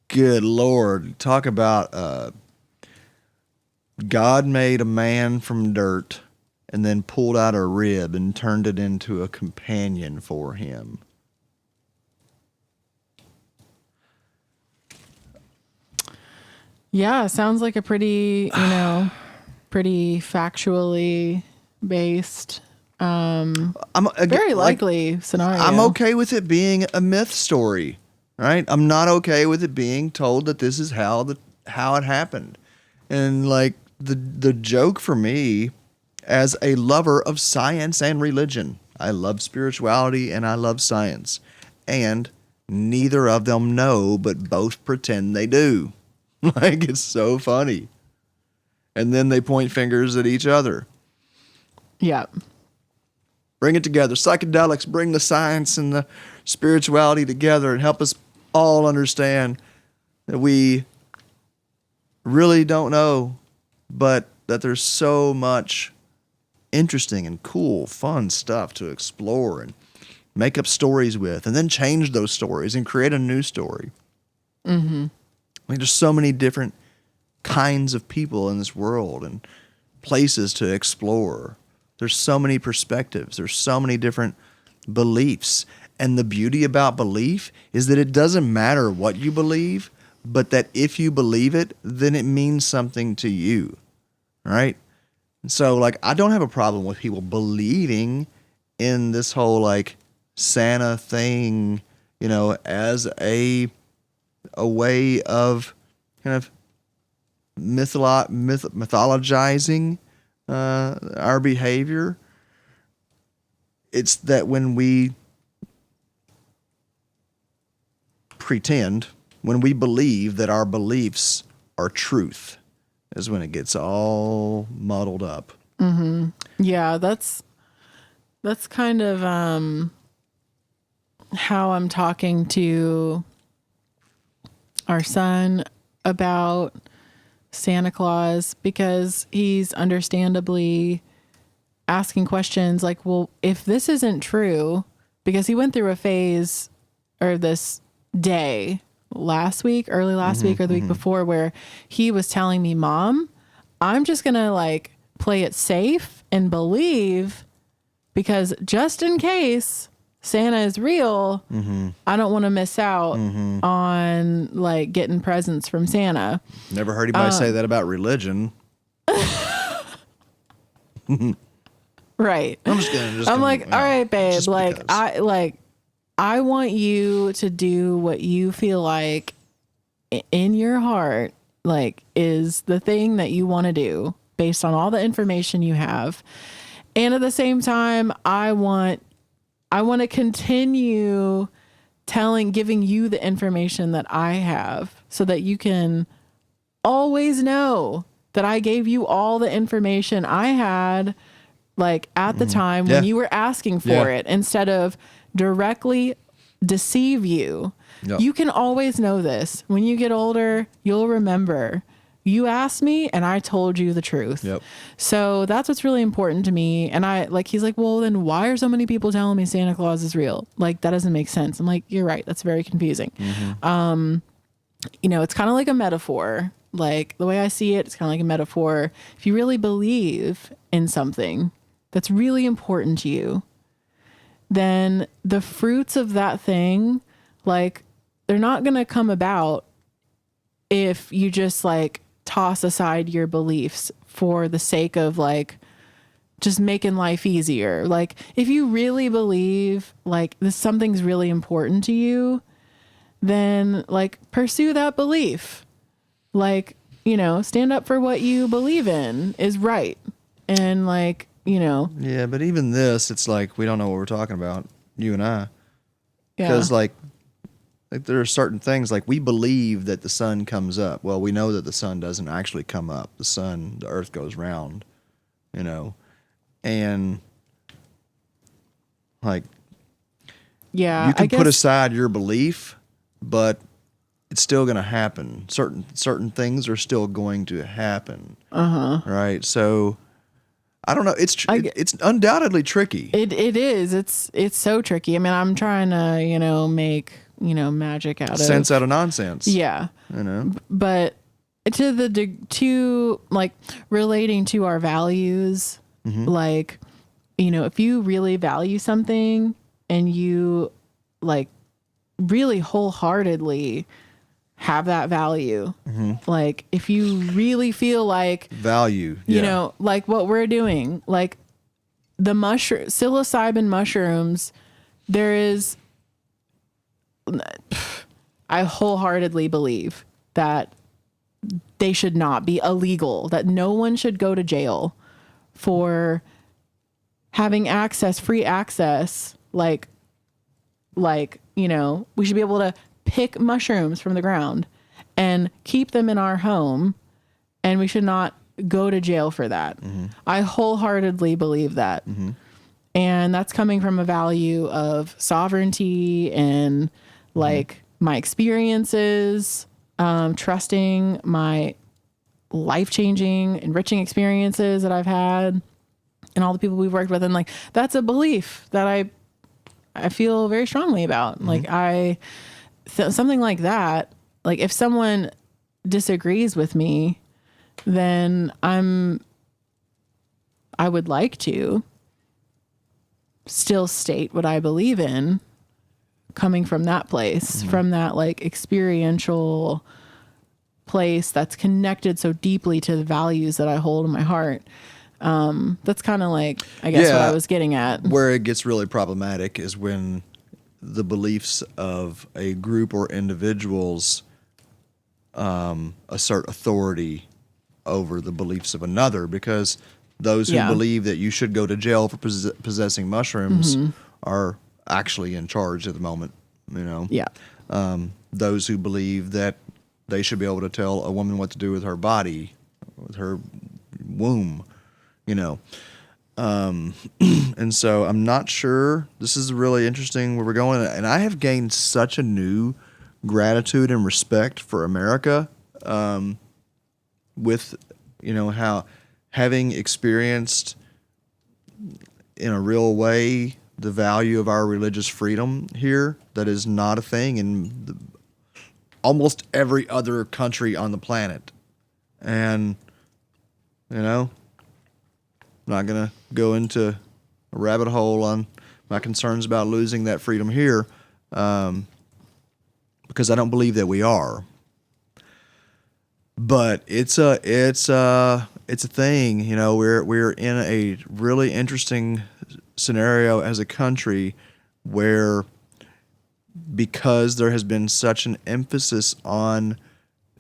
Good Lord. Talk about God made a man from dirt and then pulled out a rib and turned it into a companion for him. Yeah, sounds like a pretty, pretty factually based, very likely scenario. I'm okay with it being a myth story, right? I'm not okay with it being told that this is how it happened. And the joke for me, as a lover of science and religion, I love spirituality and I love science. And neither of them know, but both pretend they do. It's so funny. And then they point fingers at each other. Yeah. Bring it together. Psychedelics bring the science and the spirituality together and help us all understand that we really don't know, but that there's so much interesting and cool, fun stuff to explore and make up stories with, and then change those stories and create a new story. Mm-hmm. There's so many different kinds of people in this world and places to explore. There's so many perspectives. There's so many different beliefs. And the beauty about belief is that it doesn't matter what you believe, but that if you believe it, then it means something to you, right? So, I don't have a problem with people believing in this whole, Santa thing, as a way of kind of mythologizing our behavior. It's that when we when we believe that our beliefs are truth, is when it gets all muddled up. Mm-hmm. Yeah, that's kind of how I'm talking to our son about Santa Claus, because he's understandably asking questions like, well, if this isn't true, because he went through a phase or this day early last week or the week before, where he was telling me, Mom, I'm just going to like play it safe and believe, because just in case Santa is real, I don't want to miss out on like getting presents from Santa. Never heard anybody say that about religion. Right. I'm like, all right, babe, I want you to do what you feel like in your heart, like, is the thing that you want to do based on all the information you have. And at the same time, I want to continue giving you the information that I have, so that you can always know that I gave you all the information I had, like at the time when you were asking for it, instead of directly deceive you. Yep. You can always know this. When you get older, you'll remember. You asked me and I told you the truth. Yep. So that's what's really important to me. And he's like, well, then why are so many people telling me Santa Claus is real? Like, that doesn't make sense. I'm like, you're right. That's very confusing. It's kind of like a metaphor. Like, the way I see it, it's kind of like a metaphor. If you really believe in something that's really important to you, then the fruits of that thing, like, they're not going to come about if you just like toss aside your beliefs for the sake of like just making life easier. Like, if you really believe like something's really important to you, then like pursue that belief. Like, stand up for what you believe in is right. And like, Yeah, but even this, it's like we don't know what we're talking about, you and I. Because like there are certain things, like we believe that the sun comes up. Well, we know that the sun doesn't actually come up. The earth goes round, and like, yeah, you can put aside your belief, but it's still going to happen. Certain things are still going to happen. Right. So I don't know. It's undoubtedly tricky. It is. It's so tricky. I mean, I'm trying to, make, magic out of sense out of nonsense. Yeah. But to like relating to our values, like, if you really value something and you like really wholeheartedly have that value, like if you really feel like value, like what we're doing, like the psilocybin mushrooms, I wholeheartely believe that they should not be illegal, that no one should go to jail for having free access. Like, we should be able to pick mushrooms from the ground and keep them in our home, and we should not go to jail for that. I wholeheartedly believe that. And that's coming from a value of sovereignty and like my experiences, trusting my life-changing, enriching experiences that I've had and all the people we've worked with. And like, that's a belief that I feel very strongly about. Like something like that, like if someone disagrees with me, then I would like to still state what I believe in, coming from that place, from that like experiential place that's connected so deeply to the values that I hold in my heart. That's kind of like, I guess, what I was getting at. Where it gets really problematic is when the beliefs of a group or individuals assert authority over the beliefs of another, because those who believe that you should go to jail for possessing mushrooms are actually in charge at the moment, those who believe that they should be able to tell a woman what to do with her body, with her womb, And so I'm not sure. This is really interesting where we're going. And I have gained such a new gratitude and respect for America, with, how having experienced in a real way the value of our religious freedom here that is not a thing in almost every other country on the planet. And, I'm not going to go into a rabbit hole on my concerns about losing that freedom here, because I don't believe that we are. But it's a thing. We're in a really interesting scenario as a country where, because there has been such an emphasis on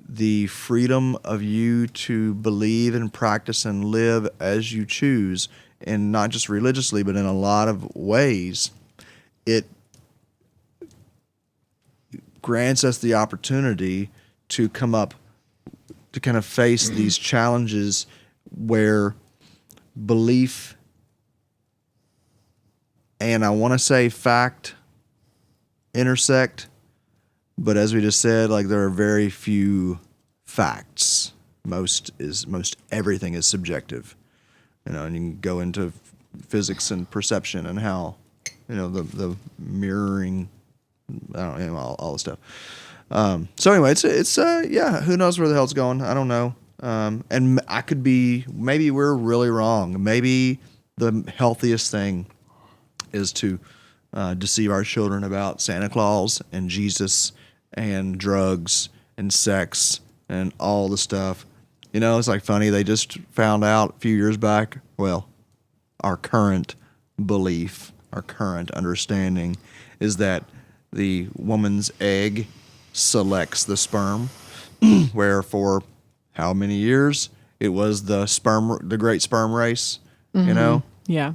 the freedom of you to believe and practice and live as you choose, and not just religiously, but in a lot of ways, it grants us the opportunity to come up, to kind of face these challenges where belief and I want to say fact intersect, but as we just said, like, there are very few facts. Most everything is subjective, and you can go into physics and perception and how, the mirroring, I don't know, all the stuff. So anyway, it's who knows where the hell it's going? I don't know. And maybe we're really wrong. Maybe the healthiest thing is to deceive our children about Santa Claus and Jesus and drugs and sex and all the stuff. It's like funny. They just found out a few years back, well, our current belief, our current understanding is that the woman's egg selects the sperm, where for how many years it was the great sperm race, Yeah.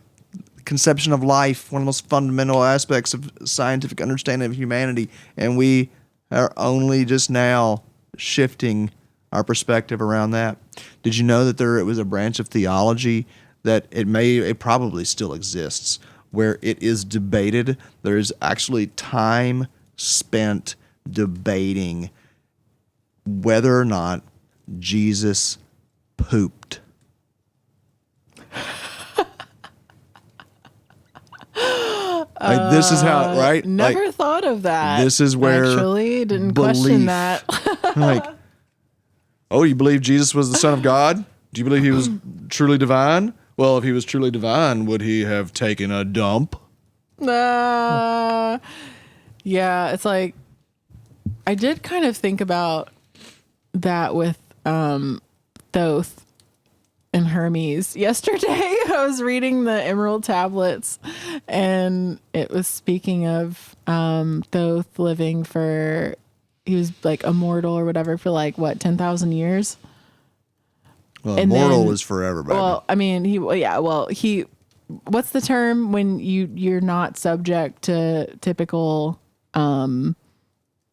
Conception of life, one of the most fundamental aspects of scientific understanding of humanity, and we are only just now shifting our perspective around that. Did you know that it was a branch of theology that it probably still exists, where it is debated? There is actually time spent debating whether or not Jesus pooped. Like, this is how, right? Never thought of that. This is where actually didn't question that. Like, oh, you believe Jesus was the Son of God? Do you believe he was truly divine? Well, if he was truly divine, would he have taken a dump? Yeah, it's like, I did kind of think about that with Thoth and Hermes yesterday. I was reading the Emerald Tablets, and it was speaking of Thoth living he was like immortal or whatever for 10,000 years. Well, and immortal was forever, baby. Well, I mean, he what's the term when you're not subject to typical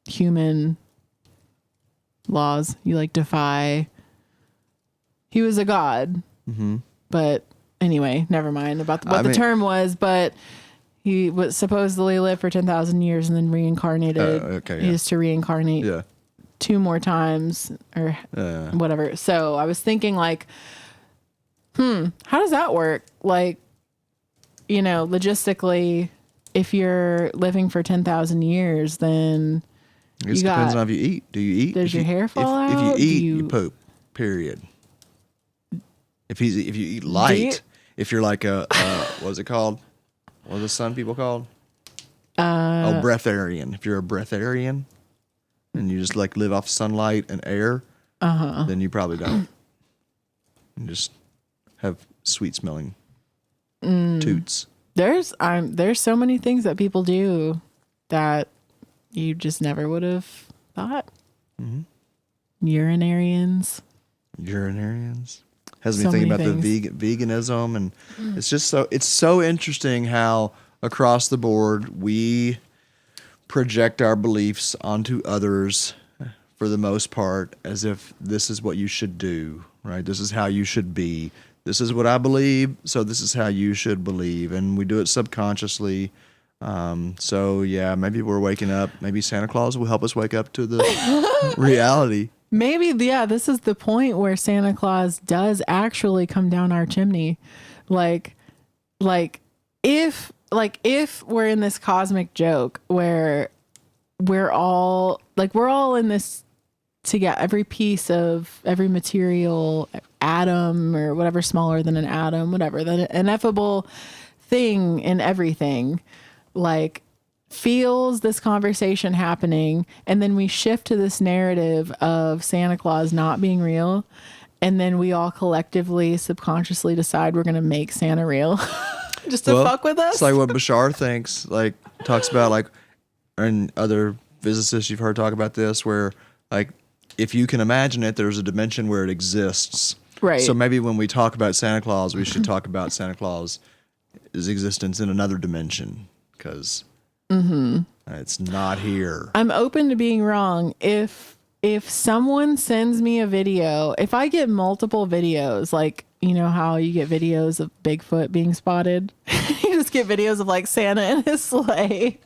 human laws? You defy. He was a god, but anyway, never mind about what the term was. But he was supposedly lived for 10,000 years and then reincarnated. He used to reincarnate 2 more times or whatever. So I was thinking, how does that work? Logistically, if you're living for 10,000 years, then it depends on if you eat. Do you eat? Does your hair fall out? If you eat, you poop. Period. If you eat light, if you're like what's it called? What are the sun people called? Breatharian. If you're a breatharian and you just live off sunlight and air, then you probably don't. You just have sweet smelling toots. There's so many things that people do that you just never would have thought. Urinarians. Has me thinking about the veganism, and it's just so interesting how across the board we project our beliefs onto others for the most part, as if this is what you should do, right? This is how you should be. this is what I believe, so this is how you should believe. And we do it subconsciously. So yeah, maybe we're waking up. Maybe Santa Claus will help us wake up to the reality. Maybe, yeah, this is the point where Santa Claus does actually come down our chimney. Like if we're in this cosmic joke where we're all in this together, every piece of every material atom or whatever smaller than an atom, whatever, the ineffable thing in everything, like feels this conversation happening, and then we shift to this narrative of Santa Claus not being real, and then we all collectively subconsciously decide we're going to make Santa real just to fuck with us. It's like what Bashar thinks, like talks about, like, and other physicists you've heard talk about this, where like if you can imagine it, there's a dimension where it exists. Right. So maybe when we talk about Santa Claus, we should talk about Santa Claus' existence in another dimension, because it's not here. I'm open to being wrong. If someone sends me a video, if I get multiple videos, like, you know how you get videos of Bigfoot being spotted? You just get videos of like Santa and his sleigh.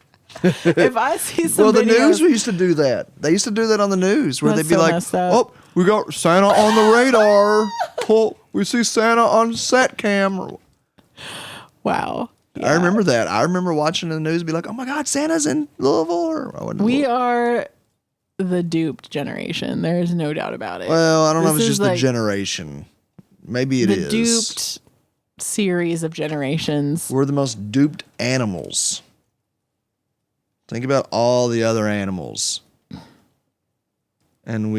If I see some the videos, news used to do that. They used to do that on the news, where That's they'd be so like, messed up. "Oh, we got Santa on the radar. Oh, we see Santa on set camera." wow. I remember that. I remember watching the news and be like, "Oh my God, Santa's in Louisville." We are the duped generation. There's no doubt about it. Well, I don't know if it's This just is the like generation. Maybe it is. the duped series of generations. We're the most duped animals. Think about all the other animals. And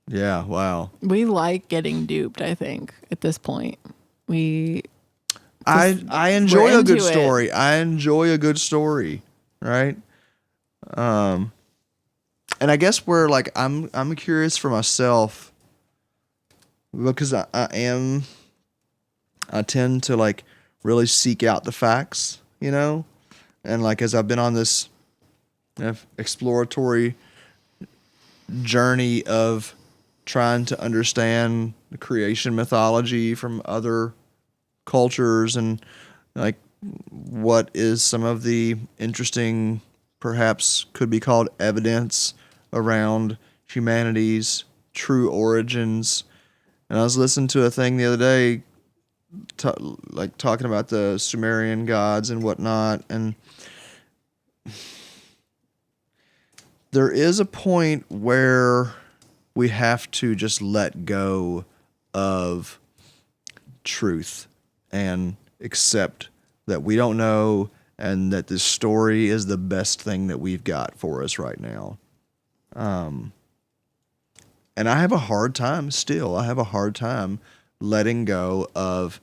wow. We like getting duped, I think, at this point. I enjoy a good into it. story. I enjoy a good story, right? And I guess we're like, I'm curious for myself, because I tend to like really seek out the facts, you know? And like, as I've been on this exploratory journey of trying to understand the creation mythology from other cultures, and like what is some of the interesting, perhaps could be called evidence around humanity's true origins. And I was listening to a thing the other day, talking about the Sumerian gods and whatnot, and there is a point where we have to just let go of truth and accept that we don't know, and that this story is the best thing that we've got for us right now. And I have a hard time letting go of,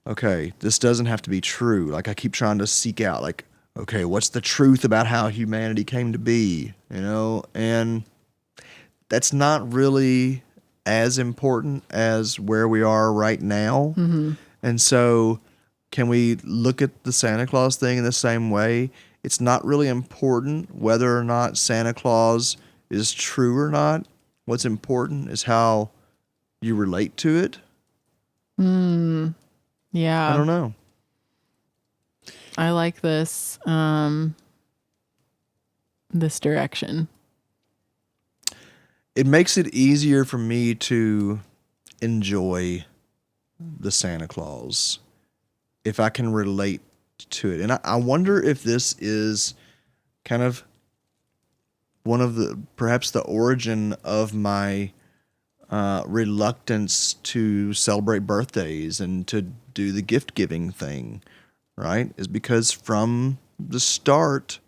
okay, this doesn't have to be true. Like, I keep trying to seek out, like, okay, what's the truth about how humanity came to be, you know? And that's not really as important as where we are right now. Mm-hmm. And so can we look at the Santa Claus thing in the same way? It's not really important whether or not Santa Claus is true or not. What's important is how you relate to it. Yeah. I don't know. I like this this direction. It makes it easier for me to enjoy the Santa Claus if I can relate to it. And I wonder if this is kind of one of the, perhaps the origin of my reluctance to celebrate birthdays and to do the gift giving thing, right? Is because from the start,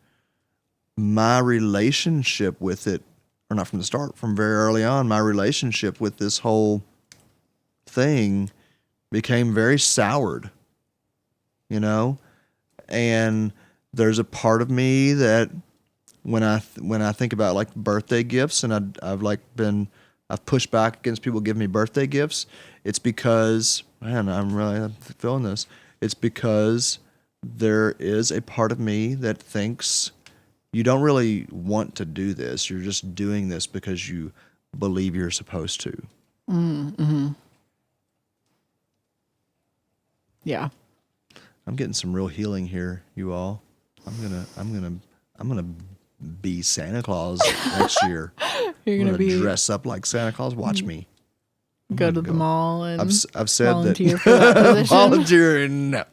my relationship with it, or not from the start, from very early on, my relationship with this whole thing became very soured, you know? And there's a part of me that when I think about like birthday gifts, and I've pushed back against people giving me birthday gifts, it's because, man, I'm feeling this. It's because there is a part of me that thinks you don't really want to do this. You're just doing this because you believe you're supposed to. Mm-hmm. Yeah. I'm getting some real healing here, you all. I'm gonna be Santa Claus next year. You're I'm gonna be dress up like Santa Claus. Watch me. Go to the mall and I've said volunteer that for that position. volunteer. No.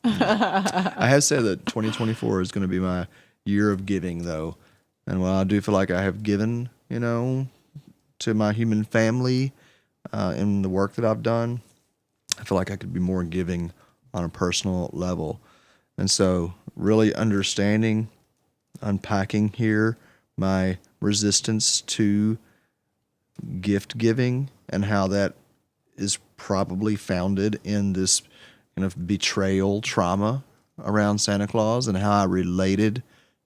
I have said that 2024 is going to be my year of giving, though, and while I do feel like I have given, to my human family in the work that I've done, I feel like I could be more giving on a personal level, and so really understanding, unpacking here my resistance to gift giving and how that is probably founded in this kind of betrayal trauma around Santa Claus and how I related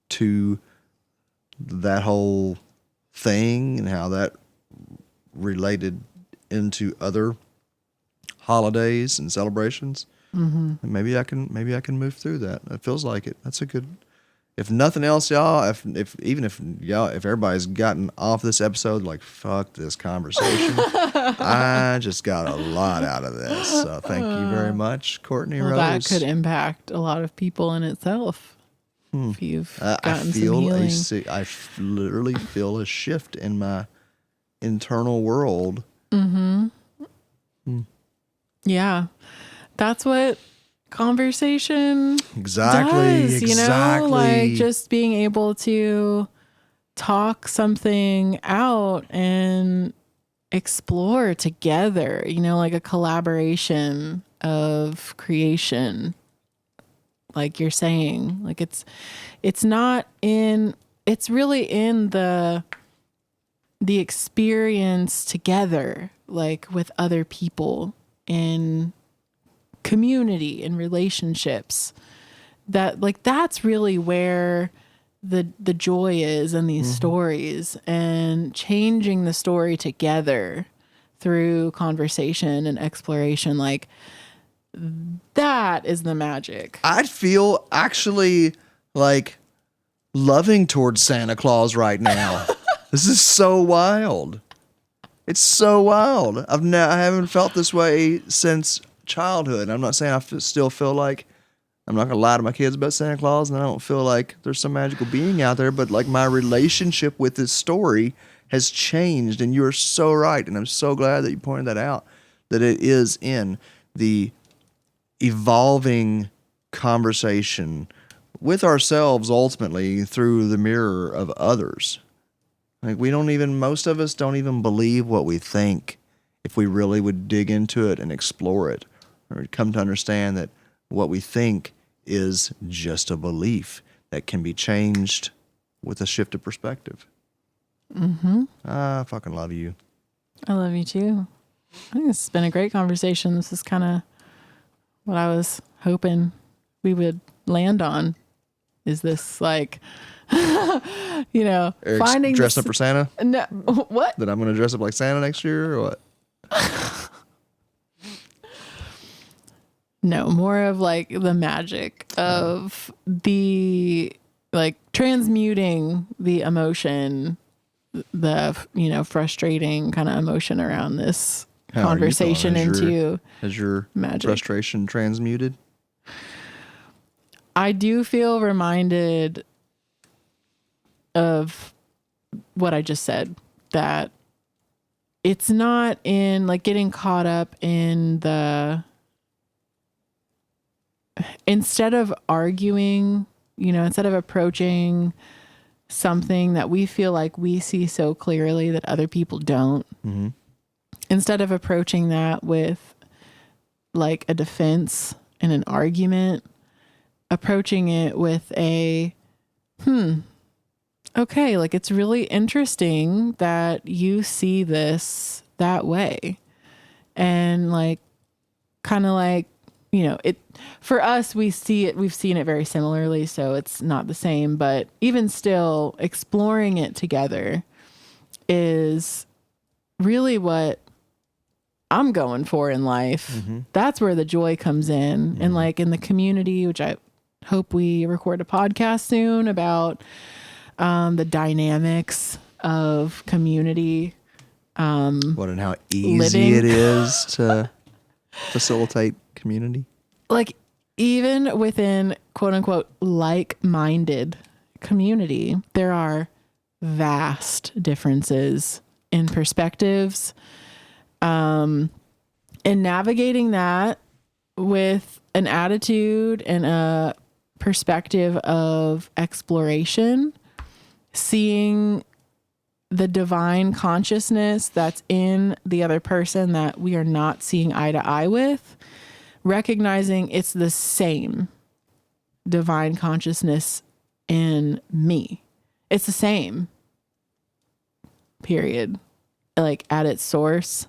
to that whole thing and how that related into other holidays and celebrations. Mm-hmm. And maybe I can move through that. It feels like it. That's a good. If nothing else, y'all, if everybody's gotten off this episode like, fuck this conversation, I just got a lot out of this. So thank you very much, Courtney Rose. That could impact a lot of people in itself. If you've gotten some healing. I literally feel a shift in my internal world. Mm-hmm. Yeah. That's what conversation does, like just being able to talk something out and explore together, like a collaboration of creation, like you're saying. Like it's really in the experience together, like with other people in community and relationships, that's really where the joy is in these stories, and changing the story together through conversation and exploration. Like that is the magic. I feel actually like loving towards Santa Claus right now. This is so wild. It's so wild. I haven't felt this way since childhood. I'm not saying I still feel like, I'm not gonna lie to my kids about Santa Claus, and I don't feel like there's some magical being out there, but like my relationship with this story has changed, and you're so right, and I'm so glad that you pointed that out, that it is in the evolving conversation with ourselves, ultimately through the mirror of others. Like most of us don't even believe what we think if we really would dig into it and explore it, or come to understand that what we think is just a belief that can be changed with a shift of perspective. Mm-hmm. I fucking love you. I love you too. I think this has been a great conversation. This is kind of what I was hoping we would land on. Is this like, Eric's finding dressing up for Santa? No, what? That I'm going to dress up like Santa next year, or what? No, more of like the magic of the transmuting the emotion, the frustrating kind of emotion around this conversation into has your magic. Frustration transmuted? I do feel reminded of what I just said, that it's not in getting caught up in instead of arguing, instead of approaching something that we feel like we see so clearly that other people don't, instead of approaching that with a defense and an argument, approaching it with a, okay, it's really interesting that you see this that way. And it, for us, we've seen it very similarly, so it's not the same, but even still, exploring it together is really what I'm going for in life. Mm-hmm. That's where the joy comes in. Mm-hmm. And in the community, which I hope we record a podcast soon about the dynamics of community. And how easy it is to facilitate community? Like, even within quote unquote like-minded community, there are vast differences in perspectives. And navigating that with an attitude and a perspective of exploration, seeing the divine consciousness that's in the other person that we are not seeing eye to eye with, recognizing it's the same divine consciousness in me. It's the same, period. Like, at its source,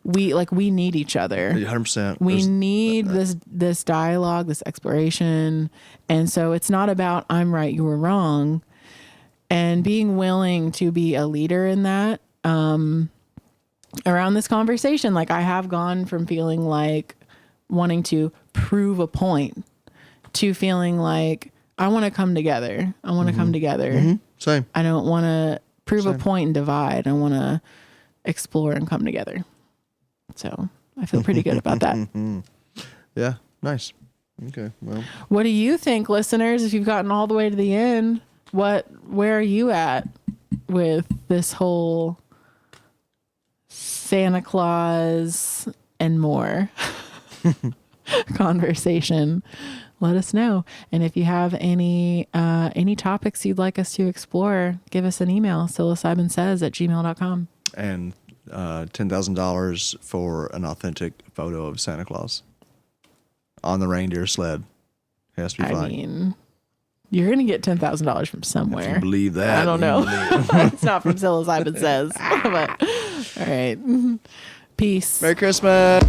we need each other. 100%. We need this dialogue, this exploration. And so it's not about I'm right, you were wrong. And being willing to be a leader in that, around this conversation. Like, I have gone from feeling like wanting to prove a point to feeling like I want to come together. I want to come together. Mm-hmm. Same. I don't want to prove a point and divide. I want to explore and come together. So I feel pretty good about that. Yeah. Nice. Okay. Well, what do you think, listeners? If you've gotten all the way to the end, where are you at with this whole Santa Claus and more conversation? Let us know. And if you have any topics you'd like us to explore, give us an email, psilocybinsays@gmail.com. And $10,000 for an authentic photo of Santa Claus on the reindeer sled. It has to be fine. I mean, you're going to get $10,000 from somewhere. If you believe that. I don't know. It's not from Psilocybin Says. But, all right. Peace. Merry Christmas.